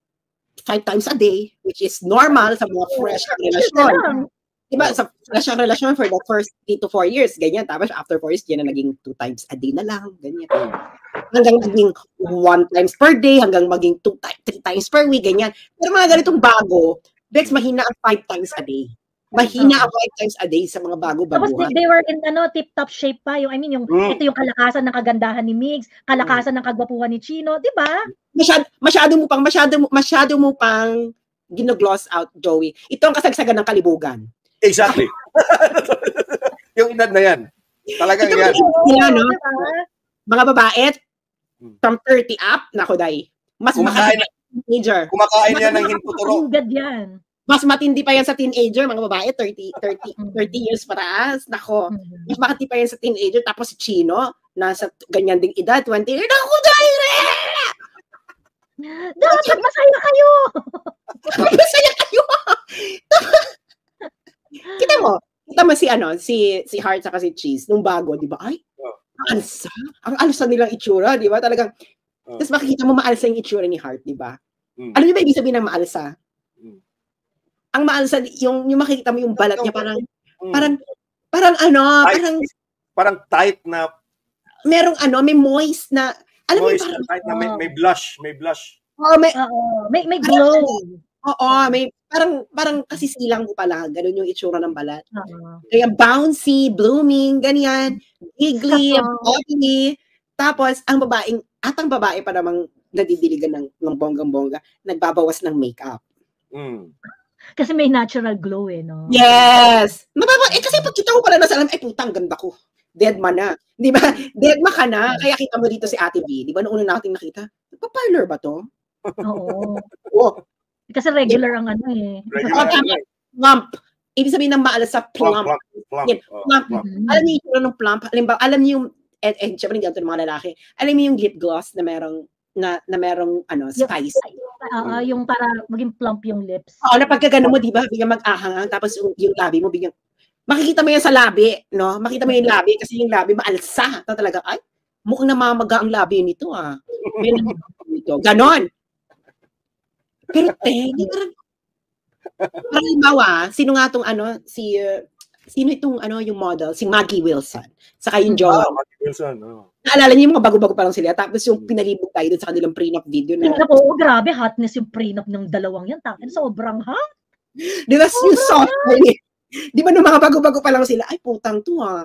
5 times a day, which is normal sa mga fresh relasyon. Diba, sa fresh relasyon for the first 3 to 4 years, ganyan. Tapos after 4 years, yan na naging 2 times a day na lang, ganyan. Hanggang maging 1 times per day, hanggang maging 3 times per week, ganyan. Pero mga ganitong bago, Bex, mahina ang 5 times a day. Mahina ang 5 times a day sa mga bago-baguhan. Tapos they were in tip-top shape pa. Ito yung kalakasan ng kagandahan ni Migs, kalakasan ng kagwapuhan ni Chino, di ba? Masyado mo pang ginogloss out, Joey. Ito ang kasagsagan ng kalibugan. Exactly. Yung edad na yan. Talagang yan. No? Mga babae, from 30 up, nako day. Mas teenager. Kumakain yan ng hinputuro. Mas matindi pa yan sa teenager, mga babae, 30 years paraas. Nako, mas makati pa yan sa teenager. Tapos si Chino, nasa ganyan ding edad, 20 years. Naku, Jaire! Dapat masaya kayo! Masaya kayo! Kita mo si Heart saka si Cheese, nung bago, di ba? Ay, maalsa. Ang alsa nilang itsura, di ba? Talagang, tapos makikita mo maalsa yung itsura ni Heart, di ba? Alam niyo ba ibig sabihin ng maalsa? Ang maalsa, yung makikita mo yung balat niya, parang tight na, merong may moist na, alam mo parang tight na may blush. Oo, may glow. Oo, may parang kasi silang mo pala, ganun yung itsura ng balat. Kaya bouncy, blooming, ganyan, giggly, bubbly. Tapos ang babae pa namang nadidiligan ng bonggang-bongga, nagbabawas ng makeup. Kasi may natural glow no? Yes! Kasi pag kita ko pala nasa alam, putang ganda ko. Dead ma na. Di ba? Dead ma ka na. Kaya kita mo dito si Ate B. Di ba noong una natin nakita? Nagpa-parlor ba to? Oo. Kasi regular ang Plump. Ibig sabihin ng maalas sa plump. Plump. Alam niyo yung itsura ng plump? Alam niyo yung, syempre hindi ng mga lalaki. Alam niyo yung lip gloss na merong spice. Yung para maging plump yung lips. Oo, na pagkagano mo, di ba? Biglang mag-ahang, tapos yung labi mo, biglang, makikita mo yan sa labi, no? Makita mo yung labi, kasi yung labi maalsa. Ito talaga, ay, mukhang namamaga ang labi nito, ah. Ganon. Pero, di parang, halimbawa, sino nga itong, sino itong, yung model? Si Maggie Wilson. Saka yung Jowa. Maggie Wilson, Naalala niyo yung mga bago-bago pa lang sila. Tapos yung pinalibog tayo dun sa kanilang prenup video na. Oo, grabe. Hotness yung prenup ng dalawang yan. Sobrang hot. Di ba yung soft? Di ba nung mga bago-bago pa lang sila, ay putang to ha.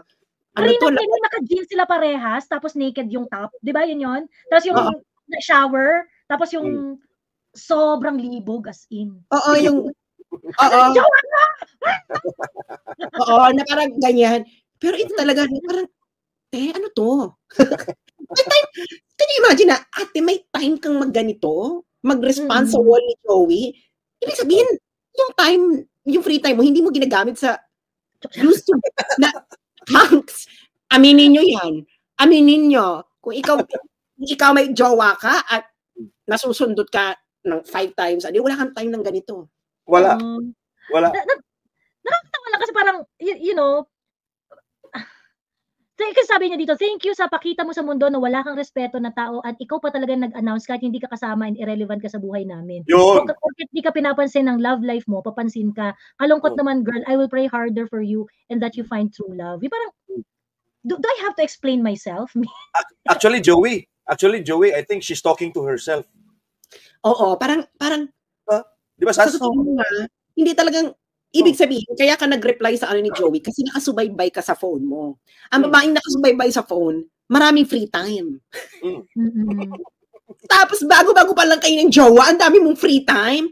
Prenup nila, naka-jeans sila parehas, tapos naked yung top. Di ba yun? Tapos yung shower, tapos yung sobrang libog as in. Oo, yung... Oo, na parang ganyan. Pero ito talaga, parang, ano to? Can you imagine na, ate, may time kang magganito? Mag-respond sa wall ni Joey? Ibig sabihin, yung time, yung free time mo, hindi mo ginagamit sa used to na hanks. Aminin nyo yan. Aminin nyo. Kung ikaw may jowa ka at nasusundot ka ng 5 times, wala kang time ng ganito. Wala. Wala. Nakakatawa lang kasi parang, kasi sabi niya dito, thank you sa pakita mo sa mundo na wala kang respeto na tao at ikaw pa talaga nag-announce kahit hindi ka kasama and irrelevant ka sa buhay namin. Yun. Kung hindi ka pinapansin ng love life mo, papansin ka. Kalungkot naman, girl, I will pray harder for you and that you find true love. Parang, do I have to explain myself? Actually, Joey, I think she's talking to herself. Oo, parang di ba, hindi talagang ibig sabihin, kaya ka nag-reply sa ni Joey kasi nakasubaybay ka sa phone mo. Ang babaeng nakasubaybay sa phone, maraming free time. Tapos bago-bago pa lang kayo ng jowa, ang dami mong free time.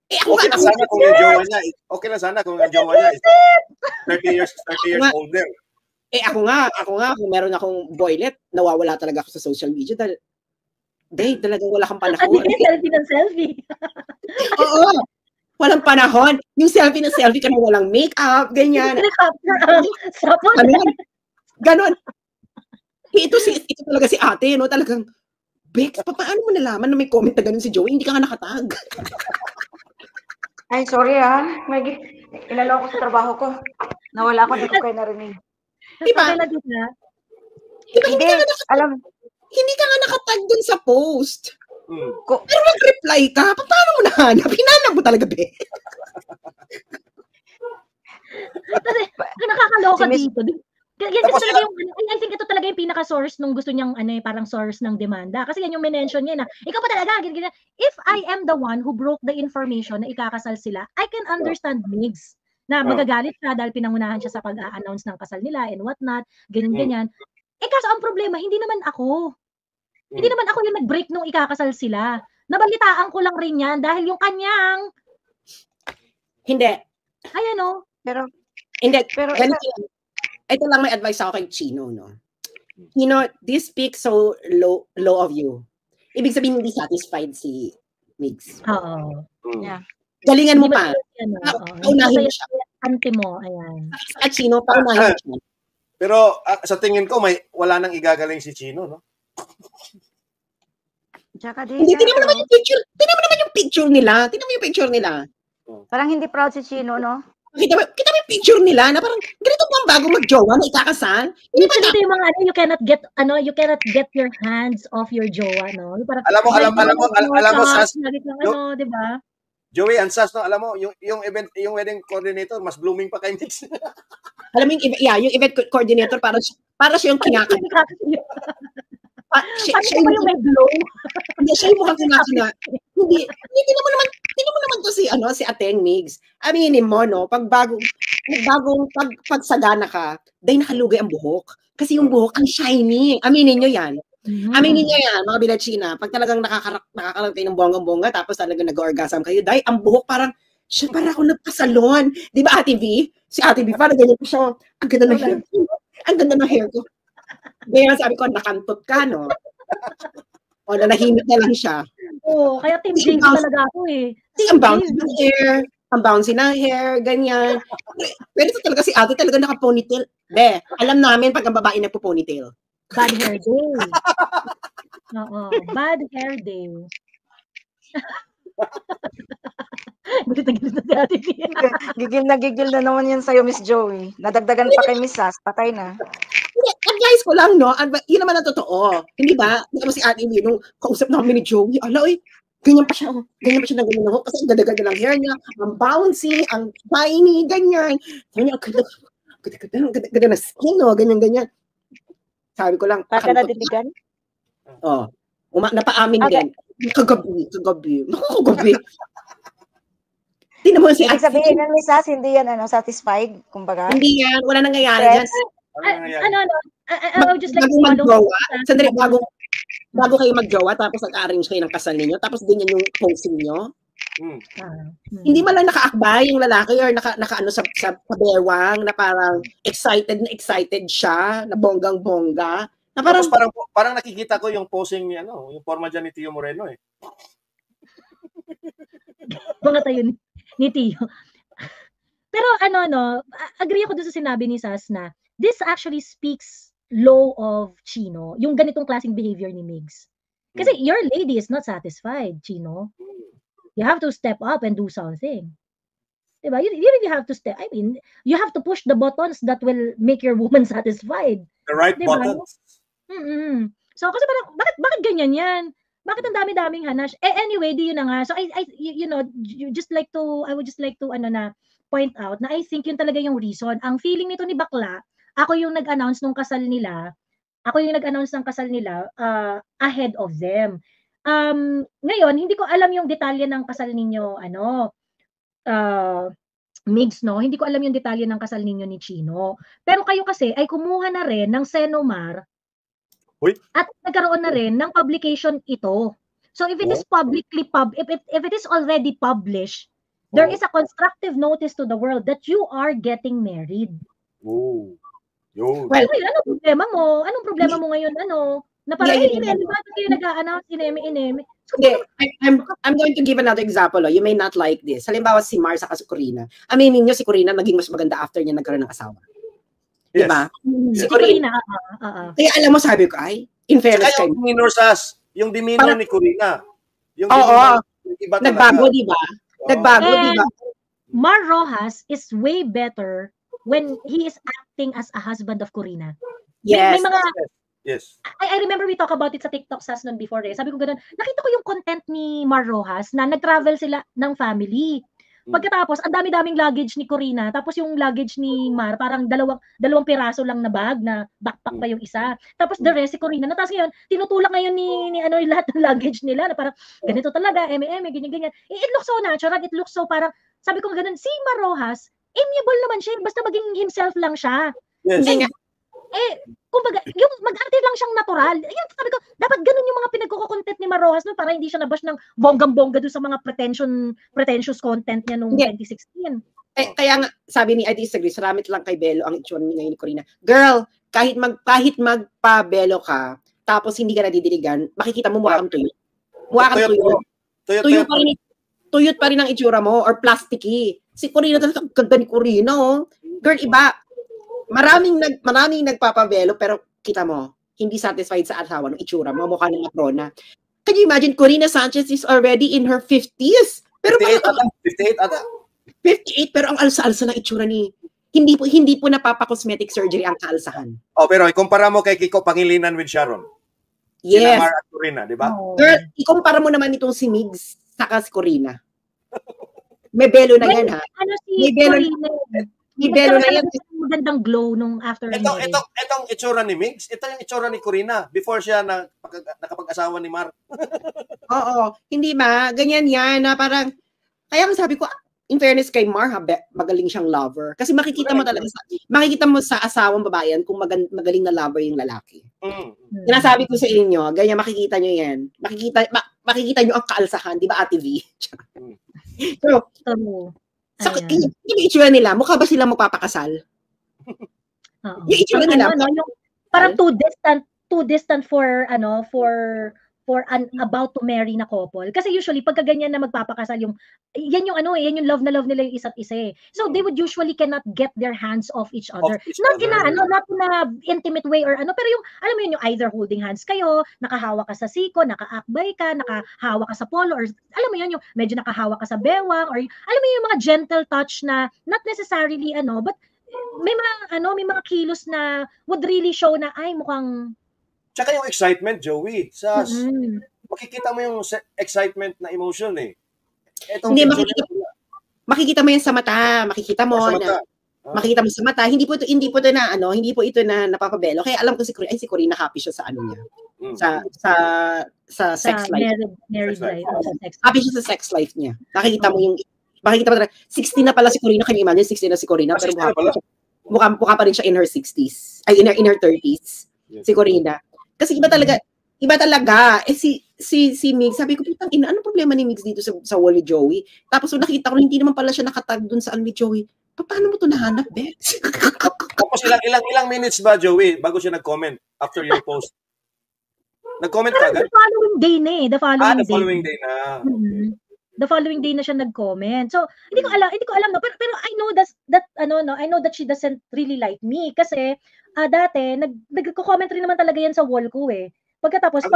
Okay lang sana kung yung jowa niya. Okay lang sana kung yung jowa niya is 30 years older. Ako nga, kung meron akong boylet, nawawala talaga ako sa social media dahil talagang wala kang panahon. Selfie ng selfie. Oo. Walang panahon. Yung selfie na selfie ka na walang make-up, ganyan. Ganon. Ito talaga si ate, no? Talagang, Bex, paano mo nalaman na may comment na ganon si Joey? Hindi ka nga nakatag. Ay, sorry May inalo ko sa trabaho ko. Nawala ko, hindi ko kayo narinig. Diba? Hindi ka nga nakatag dun sa post. Pero nag-reply ka, paano mo nahanap? Hinanap mo talaga, be? Nakakaloka dito. I think ito talaga yung pinaka-source nung gusto niyang parang source ng demanda. Kasi yan yung mention niya na, ikaw pa talaga, if I am the one who broke the information na ikakasal sila, I can understand Migs na magagalit siya dahil pinangunahan siya sa pag-a-announce ng kasal nila and whatnot, ganyan-ganyan. Kaso ang problema, hindi naman ako yung nag-break nung ikakasal sila. Nabalitaan ko lang rin yan dahil yung kanyang... Hindi. Pero ito lang may advice ako kay Chino, no? This speaks so low of you. Ibig sabihin, hindi satisfied si Migs. Oo. Yeah. Galingan mo pa. Paunahin mo siya. Ante mo, ayan. At Chino, paunahin mo siya. Pero sa tingin ko, wala nang igagaling si Chino, no? Hindi, tingnan mo naman yung picture. Tingnan mo naman yung picture nila. Tingnan mo yung picture nila. Parang hindi proud si Chino, no? Kita mo yung picture nila na parang ganito po ang bago mag-jowa na ikakasal. Hindi ba dito yung mga you cannot get your hands off your jowa, no? Parang, alam mo, Sas, di ba? Joey, ang Sas, no? Alam mo, yung wedding coordinator, mas blooming pa kay Mix. Alam mo yung event coordinator, para siya yung kinakanta. Siya yung may glow. Hindi, siya yung mukhang kinakanta. Hindi, tingnan mo naman to si Ateng Migs. Aminin mo, no, bagong pagsagana ka, dahil nakalugay ang buhok. Kasi yung buhok, ang shiny. Aminin nyo yan. Aminin nyo yan, mga Bilachina. Pag talagang nakakaroon kayo ng bonggang-bongga, tapos talagang nag-orgasm kayo, dahil ang buhok parang ako nagpasalon. Di ba, Ate V? Si Ate V, parang ganyan ko siya. Ang ganda ng hair ko. Ang ganda ng hair ko. Ngayon sabi ko, nakantot ka, no? O, nanahimik na lang siya. Oo, kaya Team James talaga ako eh. Ang bouncy ng hair, ganyan. Pero ito talaga si Ate, talaga naka-ponytail. Alam namin pag ang babae nagpo-ponytail. Bad hair day. Oo, bad hair day. Gigil na naman yan sa'yo, Miss Joey. Nadagdagan pa kay Miss Sas, patay na. Advice ko lang, no? Yun naman ang totoo. Hindi ba? Hindi naman si Ate Lee, nung kausap namin ni Joey, ganyan pa siya ng ganyan. Kasi ang ganda-ganda ng hair niya, ang bouncy, ang shiny, ganyan. Sabi niya, ganda na skin, no? Ganyan. Sabi ko lang, Pagka nadiligan? Oo. Napaamin din. Kagabi. Hindi naman si Ate. Ibig sabihin ng Miss Sas, hindi yan satisfied, kumbaga? Hindi yan, wala nangyayari dyan. I would just like to follow. Sandali, bago kayo mag-jowa, tapos nag-arrange kayo ng kasal ninyo, tapos ganyan yung posing nyo. Hindi man lang nakaakbay yung lalaki or naka-ano sa bewang na parang excited siya, na bonggang-bongga. Na parang nakikita ko yung posing ni yung forma dyan ni Tio Moreno eh. Mga tayo ni Tio. Pero agree ako doon sa sinabi ni Sas na this actually speaks low of Chino, yung ganitong klaseng behavior ni Migs. Kasi your lady is not satisfied, Chino. You have to step up and do something. Diba? You really have to you have to push the buttons that will make your woman satisfied. The right buttons. So, kasi parang, bakit ganyan yan? Bakit ang dami-daming hanash? Anyway, di yun na nga. So, I would just like to point out na I think yun talaga yung reason. Ang feeling nito ni Bakla, ako yung nag-announce ng kasal nila ahead of them. Ngayon, hindi ko alam yung detalye ng kasal ninyo, Migs, no? Hindi ko alam yung detalye ng kasal ninyo ni Chino. Pero kayo kasi ay kumuha na rin ng Senomar at nagkaroon na rin ng publication ito. So if it is if it is already published, there is a constructive notice to the world that you are getting married. Well, anong problema mo? Anong problema mo ngayon? Na parang, bakit kayo nag-a-announce, ineme. I'm going to give another example. You may not like this. Halimbawa si Mar saka si Corina. Aminin niyo si Corina naging mas maganda after niya nagkaroon ng asawa. Yes. Diba? Si Corina. Kaya alam mo, sabi ko, in fairness kay yung demeanor ni Corina. Nagbago, di ba? Mar Rojas is way better when he is acting as a husband of Corina. Yes. May mga, yes. I remember we talk about it sa TikTok sas nun before eh. Sabi ko ganun, nakita ko yung content ni Mar Rojas na nag-travel sila ng family. Pagkatapos, ang dami-daming luggage ni Corina, tapos yung luggage ni Mar, parang dalawang piraso lang na bag, na backpack pa yung isa. Tapos the rest si Corina, na tapos ngayon, tinutulak ngayon ni lahat ng luggage nila, na parang, ganito talaga, ganyan. It looks so natural, it looks so parang, sabi ko ganun, si Mar Rojas, amiable naman siya, basta maging himself lang siya. Yes. Kumbaga, yung mag-arte lang siyang natural. Yun, sabi ko, dapat ganun yung mga pinagkukontent ni Mar Rojas no, para hindi siya nabash ng bonggang-bongga doon sa mga pretentious content niya noong 2016. Kaya nga, sabi ni I disagree, saramit lang kay Belo ang itsura niya ngayon ni Corina. Girl, kahit magpa-Belo ka, tapos hindi ka nadidiligan, makikita mo mukha kang tuyot. Mukha kang tuyot. Tuyot pa rin ang itsura mo, or plasticky. Si Corina talaga, ganda ni Corina, oh. Girl, iba. Maraming nagpapabelo, pero kita mo, hindi satisfied sa asawa ng itsura mo, mukha ng matrona. Can you imagine, Corina Sanchez is already in her 50s? Pero 58 ata. 58, pero ang alsa-alsa ng itsura ni, hindi po napapa-cosmetic surgery ang kaalsahan. Pero ikumpara mo kay Kiko Pangilinan with Sharon. Yes. Sina Mar at Corina, di ba? Girl, ikumpara mo naman itong si Migs saka si Corina. May belo na yan, ha? May belo na yan. Magandang glow nung after Itong itsura ni Migs, ito yung itsura ni Corina before siya nakapag-asawa ni Mar. Oo, hindi ba? Ganyan yan na parang, kaya ang sabi ko, in fairness kay Mar, magaling siyang lover. Kasi makikita mo talaga, makikita mo sa asawang babae yan kung magaling na lover yung lalaki. Sinasabi ko sa inyo, ganyan makikita nyo yan. Makikita nyo ang kaalsahan, di ba Ate V? So, yung itsura nila, mukha ba sila magpapakasal? Yung itsura nila, parang too distant for for an about to marry na couple. Kasi usually, pagka ganyan na magpapakasal, yan yung love na love nila yung isa't isa. So, they would usually cannot get their hands off each other. Not in a intimate way or pero yung, alam mo yun, yung either holding hands kayo, nakahawa ka sa siko, nakaakbay ka, nakahawa ka sa polo, or alam mo yun, yung medyo nakahawa ka sa bewang, or alam mo yung mga gentle touch na, not necessarily but may mga kilos na would really show na, ay, mukhang tsaka yung excitement, Joey. Makikita mo yung excitement na emotion eh. Hindi, makikita mo yan sa mata. Makikita mo makikita mo sa mata. Hindi po ito na napapabelo. Kaya alam ko si Corina happy siya sa niya. Sa sex life. Married life. Happy siya sa sex life niya. Makikita mo 60 na pala si Corina. Can you imagine 60 na si Corina? Pero mukha pa rin siya in her 60s. Ay, in her 30s. Si Corina. Kasi iba talaga. Si Migs, sabi ko, putang ina, ano problema ni Migs dito sa wall ni Joey? Tapos nakita ko, hindi naman pala siya nakatag dun sa ni Joey. Paano mo ito nahanap, Bex? Tapos ilang minutes ba, Joey, bago siya nag-comment after your post? Nag-comment ka agad? The following day na eh. The following day na. The following day na siya nag-comment. So, hindi ko alam no, pero I know I know that she doesn't really like me kasi dati nagko-comment rin naman talaga yan sa wall ko eh. Pagkatapos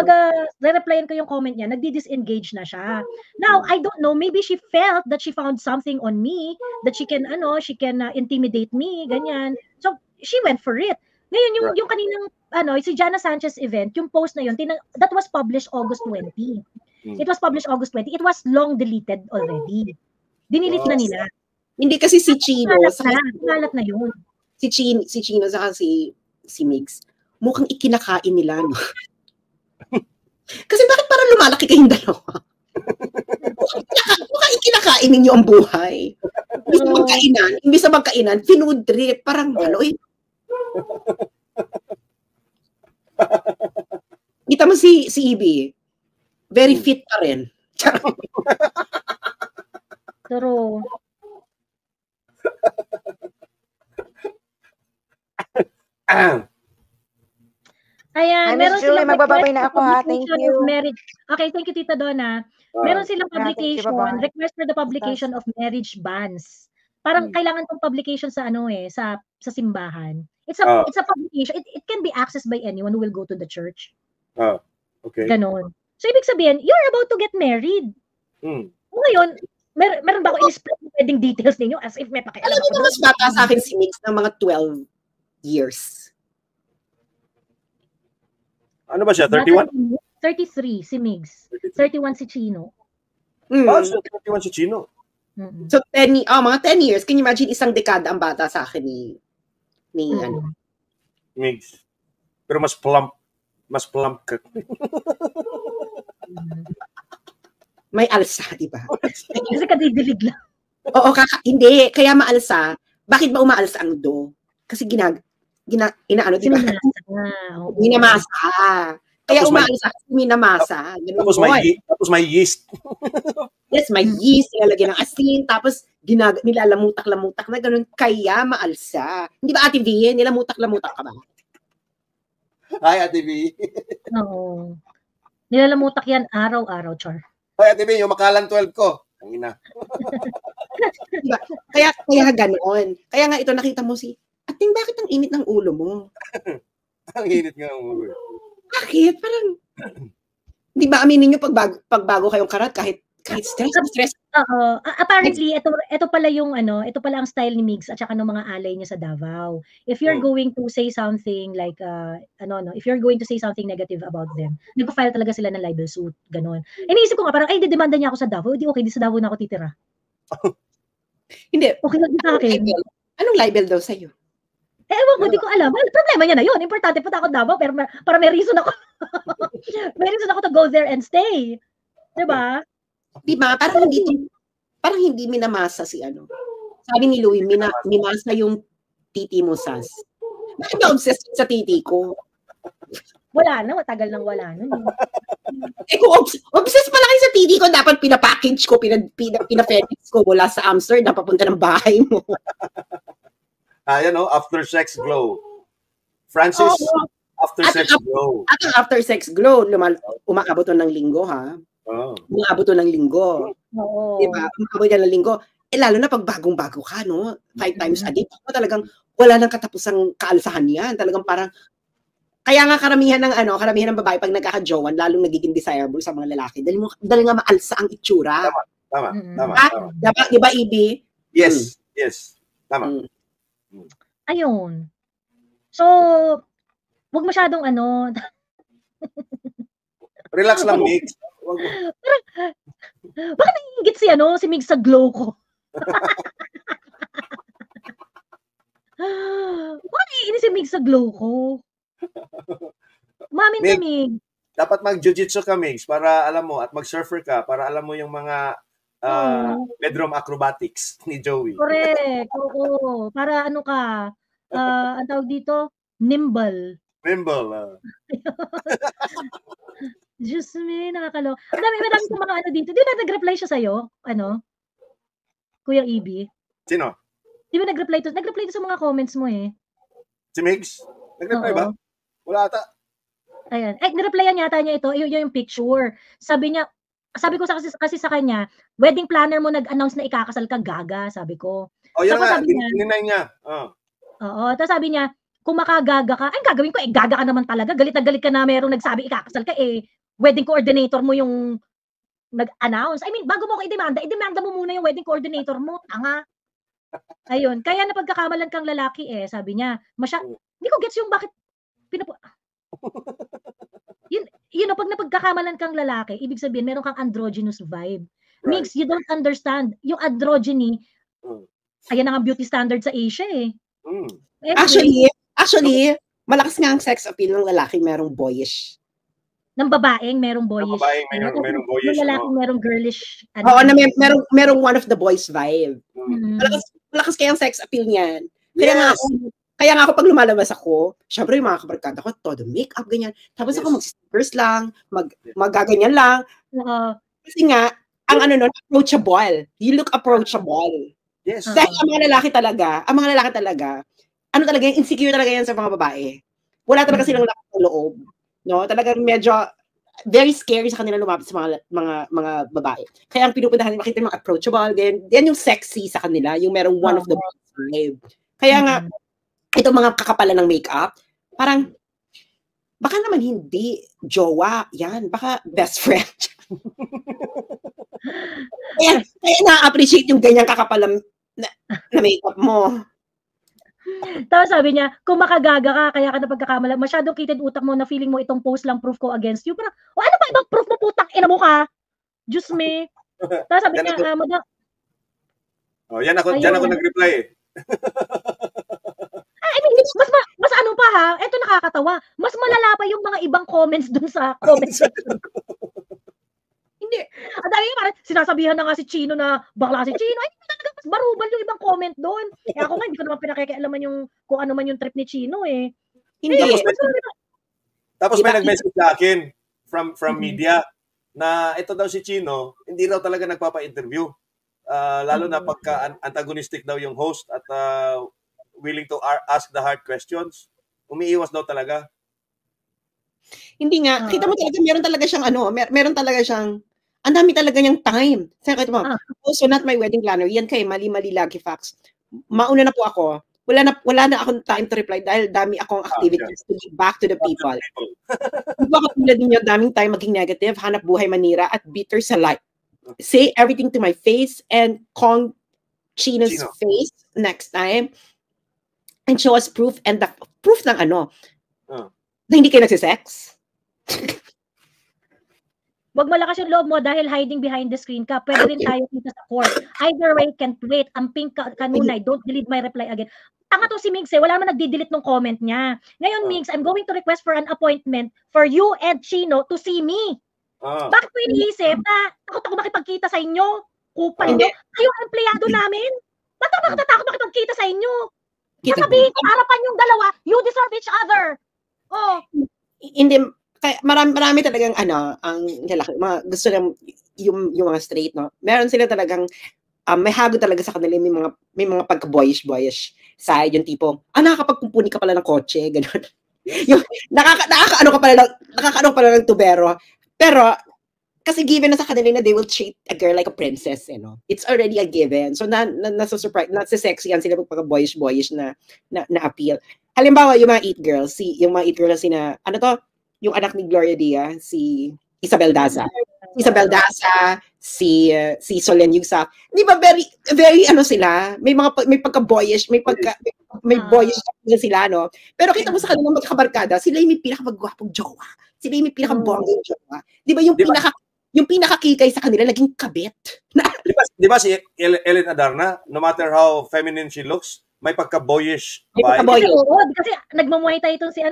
re-replyan ko yung comment niya, nagdi-disengage na siya. Now, I don't know, maybe she felt that she found something on me that she can intimidate me, ganyan. So, she went for it. Ngayon yung kaninang si Jana Sanchez event, yung post na yun, that was published August 20. It was published August 20. It was long deleted already. Dinilit na nila. Hindi kasi si Chino. Nalat na yun. Si Chino saka si Migs. Mukhang ikinakain nila, no? Kasi bakit parang lumalaki kayong dalawa? Mukhang ikinakain ninyo ang buhay. Imbis na magkainan, food trip. Parang haloy. Kita mo si Ibi. Very fit pa rin. Pero ayan, meron silang magbababay na ako ha. Thank you. Okay, thank you Tita Donna. Meron silang publication, request for the publication of marriage bans. Parang kailangan tong publication sa sa simbahan. It's a publication. It can be accessed by anyone who will go to the church. Okay. Ganon. So ibig sabihin, you're about to get married. Ngayon, meron ba ako in-split wedding details ninyo as if may pakialam ako? Alam mo, mas bata sa akin si Migs ng mga 12 years. Ano ba siya? 31? 33 si Migs. 31 si Chino. So 31 si Chino. So mga 10 years. Can you imagine isang dekada ang bata sa akin ni Migs. Pero mas plump ka. May alsa, di ba? Kasi kadidilig lang. Oo, hindi. Kaya maalsa. Bakit ba umaalsa ang do? Kasi inaano, di ba? Minamasa. Kaya umaalsa kasi minamasa. Tapos may yeast. Yes, may yeast. Nilalagyan ng asin. Tapos nilalamutak-lamutak na ganun. Kaya maalsa. Hindi ba Ate V? Nilamutak-lamutak ka ba? Hi, Ate V. Oo. Nilalamutak yan araw-araw, Char. Hi, Ate V. Yung makalang 12 ko. Ang ina. Diba? Kaya ganoon. Kaya nga ito, nakita mo Ating, bakit ang init ng ulo mo? Ang init nga ng ulo. Bakit? Parang, di ba aminin nyo pagbago kayong karat kahit stress? Apparently, ito pala ito pala ang style ni Migs at saka ng mga alay niya sa Davao. If you're going to say something like, if you're going to say something negative about them, nagpa-file talaga sila ng libel suit, gano'n. Iniisip ko nga, parang, didemanda niya ako sa Davao, di sa Davao na ako titira. Hindi. Okay lang sa akin. Anong libel daw sa'yo? Ewan ko, di ko alam. Problema niya na yun. Importante punta ako Davao, pero para may reason ako. May reason ako to go there and stay. Diba? Diba? Parang hindi minamasa Sabi ni Louie, minamasa yung titi mo, Sas. Bakit ka obsessed sa titi ko? Wala na, matagal nang wala na. Kung obsessed pala kayo sa titi ko, dapat pinapackage ko, pina-FedEx ko mula sa Amsterdam, papunta ng bahay mo. After sex glow. Francis After-sex glow. At ang after-sex glow, umaabot ng linggo, ha? Umaabot ng linggo. Oo. Diba? Umaabot yan ng linggo. Lalo na pag bagong-bago ka, no? 5 times a day. Talagang wala nang katapusang kaalsahan yan. Talagang parang, kaya nga karamihan ng babae pag nagkaka-jowan, lalong nagiging desirable sa mga lalaki. Dahil nga maalsa ang itsura. Tama. Diba, Ibi? Yes. Tama. Ayun. So, wag masyadong relax lang, Migs. Bakit naiingit si Migs sa glow ko? Bakit naiingit si Migs sa glow ko? Mamin na, Migs. Dapat mag-jiu-jitsu ka, Migs, para alam mo, at mag-surfer ka, para alam mo yung mga bedroom acrobatics ni Joey. Correct. Oo. Para ka, ang tawag dito, nimble. Diyos me, nakakalo. Marami sa mga dito. Di ba nag-reply siya sa'yo? Kuya Ibi? Sino? Di ba nag-reply to sa mga comments mo eh? Si Migs? Nag-reply ba? Wala ata. Ayan. Nireplyan yata niya ito. Yung picture. Sabi ko kasi sa kanya, wedding planner mo nag-announce na ikakasal ka, gaga, sabi ko. Yan nga, dininay niya. Oo, tapos sabi niya, kung makagaga ka, ay gagawin ko, gaga ka naman talaga, galit na galit ka na merong nagsabi ikakasal ka, wedding coordinator mo yung nag-announce. I mean, bago mo ko i-demanda mo muna yung wedding coordinator mo, tanga. Ayun, kaya napagkakamalan kang lalaki sabi niya, hindi ko gets yung bakit yun pag napagkakamalan kang lalaki, ibig sabihin, meron kang androgynous vibe. Right. Migs, you don't understand. Yung androgyny, ayan ang beauty standard sa Asia Anyway, Actually, malakas nga ang sex appeal ng lalaki, merong boyish. Ng babaeng merong boyish. Ng babaeng merong boyish. Ng lalaki merong girlish. Oo, na merong one of the boys vibe. Malakas kaya ang sex appeal niyan. Kaya nga ako pag lumalabas ako, syempre yung mga kabarkada ko, todo make-up, ganyan. Tapos ako mag-stickers lang, magaganyan lang. Kasi nga, ang approachable. You look approachable. Yes. Dahil ang mga lalaki talaga, insecure talaga yan sa mga babae. Wala talaga silang lakas ng loob. No? Talagang medyo very scary sa kanila lumapit sa mga babae. Kaya ang pinupuntahan nila, makita yung mga approachable, yan yung sexy sa kanila, yung merong one of the best vibe. Kaya nga, itong mga kakapalan ng makeup, parang, baka naman hindi jowa, yan, baka best friend. kaya na-appreciate yung ganyang kakapalan na makeup mo. Tapos sabi niya, kung makagaga ka, kaya ka na pagkakamala, masyadong kitid utak mo na feeling mo itong post lang proof ko against you. Parang, ano ba ibang proof mo, putang ina mo ka? Diyos me. Tapos sabi niya, Diyan ako nag-reply I mean, mas ano pa ha, eto nakakatawa, mas malala pa yung mga ibang comments dun sa comment section. Hindi. Ang dami parang sinasabihan na nga si Chino na bakla si Chino. Ay, talaga mas barubal yung ibang comment doon. Kaya ako nga, hindi ko naman pinakikialaman yung kung ano man yung trip ni Chino Hindi. Tapos may nag-message sa akin from media na ito daw si Chino, hindi raw talaga nagpapa-interview. Lalo na pagka antagonistic daw yung host at willing to ask the hard questions. Umiiwas daw talaga. Hindi nga. Kita mo talaga, meron talaga siyang, ang dami talaga niyang time. Sabi mo, also not my wedding planner. Yan kay mali-mali lagi facts. Mauna na po ako. Wala na akong time to reply dahil dami akong activities to give back to the people. Hindi ko katulad ninyo, daming time maging negative, hanap buhay manira, at bitter sa life. Say everything to my face and Kong Chino's face next time and show us proof, and the proof ng na hindi kayo nagsisex. Wag malakas yung loob mo dahil hiding behind the screen ka. Pwede rin tayo kita sa court. Either way, can't wait. Amping kanunay. Don't delete my reply again. Tanga to si Migs wala man nagdi-delete ng comment niya. Ngayon, Migs, I'm going to request for an appointment for you and Chino to see me. Bakit mo iniisip na takot ako makipagkita sa inyo? Kupal nyo. Kayo ang empleyado namin. Ba't ako natatakot makipagkita sa inyo? Sasabihin ko, harapan yung dalawa, you deserve each other. Hindi, kaya marami talagang ang lalaki, mga gusto lang yung mga straight, no? Meron sila talagang may hago talaga sa kanila, may mga pagka-boyish side, yung tipo, nakakapagpumpuni ka pala ng kotse, gano'n. Yung nakakaano ka pala ng tubero. Pero kasi given na sa kanila na they will treat a girl like a princess, you know. It's already a given. So nasa-surprise, nasa-sexy yan sila pagka boyish na appeal. Halimbawa, yung mga It Girls, sina, ano to? Yung anak ni Gloria Diaz, si Isabel Daza. Si Solen Yugsap. Di ba very ano sila? May pagka-boyish, may boyish na sila, no? Pero kita mo sa kanilang magkakabarkada, sila yung may pinakamagwapong jowa. Sila yung may pinakabonggang jowa. Di ba yung pinakakikay sa kanila naging kabit. Di ba si Ellen Adarna, no matter how feminine she looks, may pagka-boyish vibe. Kasi nagmamuhay tayo itong si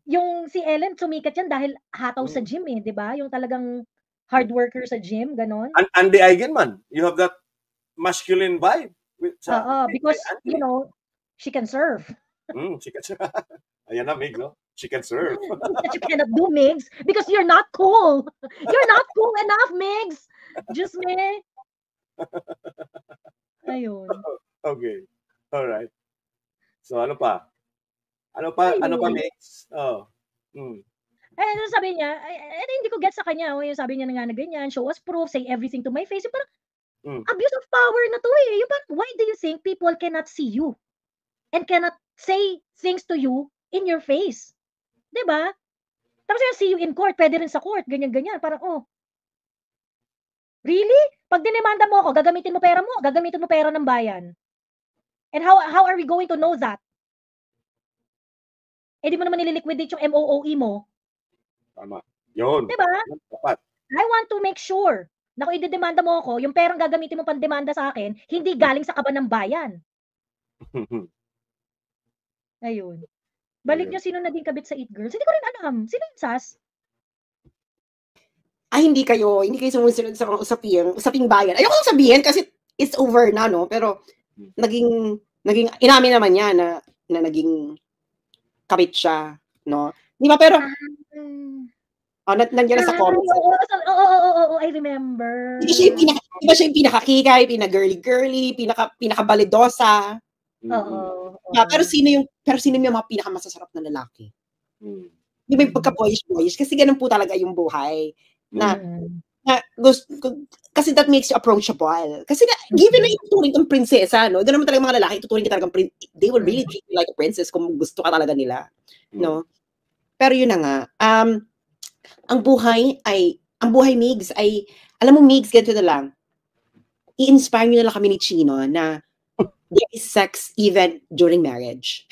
yung si Ellen sumikat yan dahil hataw sa gym di ba? Yung talagang hard worker sa gym, ganon. Andy Eigenman, you have that masculine vibe. Because, you know, she can serve. She can serve. Ayan na, Mig, no? She can serve. That you cannot do, Migs, because you're not cool. You're not cool enough, Migs. Just me. Ayun. Okay. All right. So, ano pa? Ano pa, Migs? Sabi niya, hindi ko get sa kanya. Yung sabi niya na ganyan, show us proof, say everything to my face. Yung parang, abuse of power na to Yung parang, why do you think people cannot see you? And cannot say things to you in your face? Diba? Tapos yung see you in court, pwede rin sa court, ganyan-ganyan. Parang, really? Pag dinemanda mo ako, gagamitin mo pera ng bayan. And how are we going to know that? Di mo naman nililiquidate yung MOOE mo. Tama. Yun. Diba? Dapat. I want to make sure na kung idedemanda mo ako, yung perang gagamitin mo pandemanda sa akin, hindi galing sa kaban ng bayan. Ayun. Balik nyo, sino naging kabit sa It Girls? Hindi ko rin alam. Sino yung Sas? Hindi kayo sumusunod sa usaping bayan. Ayoko lang sabihin kasi it's over na, no? Pero naging inamin naman niya na naging kabit siya, no? Di ba? Pero nandiyan na sa comments. Oo, I remember. Di ba siya yung pinakakikay, pinaka-girly-girly, pinaka-balidosa. Oo. Pero sino yung mga pinakamasasarap na lalaki? Di ba yung pagka-boyish? Kasi ganun po talaga yung buhay. Kasi that makes you approachable. Kasi given na ituturing kang prinsesa, no? Ganun naman talaga mga lalaki, ituturing ka talagang they will really treat you like a princess kung gusto ka talaga nila. No? Pero yun na nga. Ang buhay, Migs, alam mo, Migs, ganito na lang. I-inspire nyo na lang kami ni Chino na there is sex even during marriage.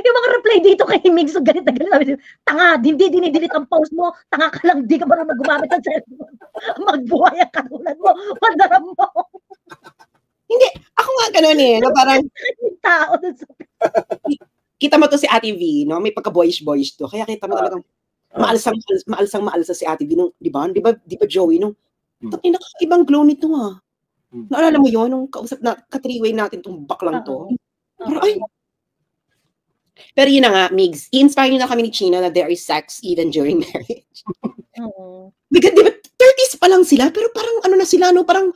Yung mga reply dito kay Migs, so galit na galit. Tanga, hindi dinidelete ang post mo. Tanga ka lang, di ka marunong gumamit ng cellphone. Magbuhay ang katulad mo. Pandaram mo. Hindi, ako nga ganun na parang tao dun sa kita mo to si Ate V, no? May pagka-boyish to. Kaya kita mo talagang maalsa si Ate V nung, di ba, Joey, nung ibang glow nito Naalala mo yun, nung kausap na, ka-3-way natin tong baklang to. Pero yun na nga, Migs, i-inspire nyo na kami ni Chino na there is sex even during marriage. Because, di ba, 30s pa lang sila, pero parang ano na sila, no? Parang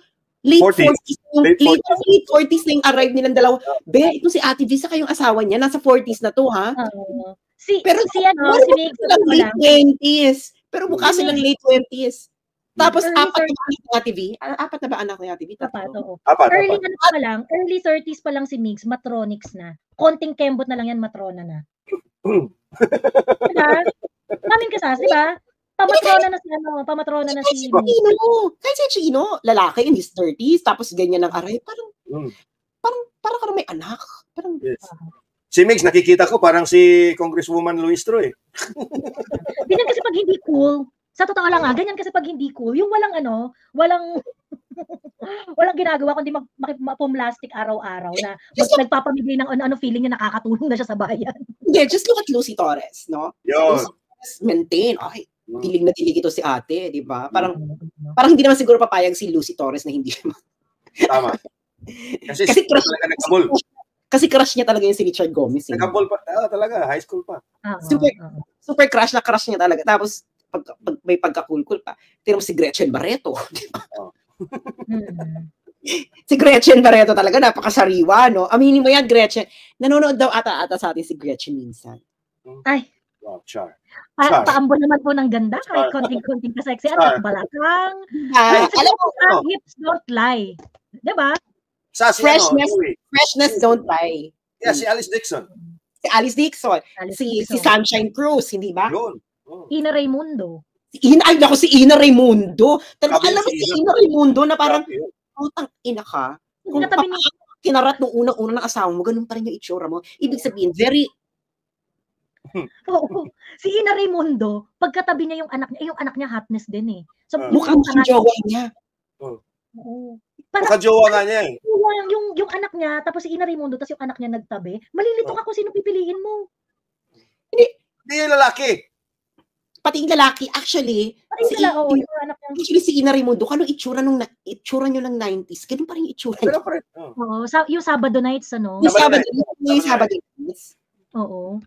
late 40s na yung arrive nilang dalawa. Ito si Ate V, saka yung asawa niya, nasa 40s na to, ha? Pero si Migs, late 20s. Pero mukha silang late 20s. Tapos, apat na ba anak ni Ate V? Apat na ba anak ni Ate V? Early 30s pa lang si Migs, matronics na. Konting kembot na lang yan, matrona na. Diba? Mamin kasas, diba? Pamatrona na si Chino. Kahit si Chino, lalaki in his 30s, tapos ganyan ang aray, parang may anak. Yes. Si Migs, nakikita ko parang si Congresswoman Luistro Ganyan kasi pag hindi cool, sa totoo lang ganyan kasi pag hindi cool, yung walang ginagawa kundi mapumlastic araw-araw na nagpapamigay ng ano feeling niya nakakatulong na siya sa bayan. Yeah, just look at Lucy Torres, no? Yun. Maintain. Okay, dilig na dilig ito si ate, di ba? Parang hindi naman siguro papayag si Lucy Torres na hindi naman. Tama. Kasi crush talaga nagkabol. Kasi crush niya talaga yung si Richard Gomez. Nagkabol pa. Talaga, high school pa. Super crush niya talaga. Tapos, pag may pagka-cool pa, tira mo si Gretchen Barreto. Di ba? Si Gretchen Barreto talaga, napakasariwa, no? Aminin mo yan, Gretchen. Nanonood daw ata sa atin si Gretchen minsan. Ay. Wow, char. Paambo naman po ng ganda, kahit konting-konting ka-sexy at balakang. Alam mo, hips don't lie. Diba? Freshness don't lie. Yeah, si Alice Dixon. Si Sunshine Cruz, hindi ba? Yun. Ina Raimundo. Si Ina Raimundo. Alam mo si Ina Raimundo na parang, utang ina ka. Kung kinarat nung unang-una ng asawa mo, ganun pa rin yung itsura mo. Ibig sabihin, very... Oo. Si Ina Raimundo, pagkatabi niya yung anak niya hotness din eh. So, mukhang yung jowa niya. Oo. Mukhang jowa nga niya eh. Yung anak niya, tapos si Ina Raimundo, tapos yung anak niya nagtabi, malilito ka kung sino pipiliin mo. Hindi yung lalaki. Pati yung lalaki, actually, si Ina Raimundo, kano itsura nyo ng 90s? Ganun pa rin yung itsura niya. Oo, yung Sabado Nights, ano? Yung Sabado Nights. Oo.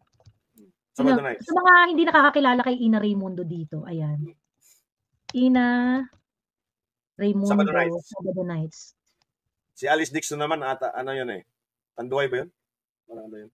Sa mga hindi nakakakilala kay Ina Raimundo dito, ayan. Ina Raimundo, Sabado Nights. Si Alice Dixon naman, ano yun eh? Tanduay ba yun? Ano yun?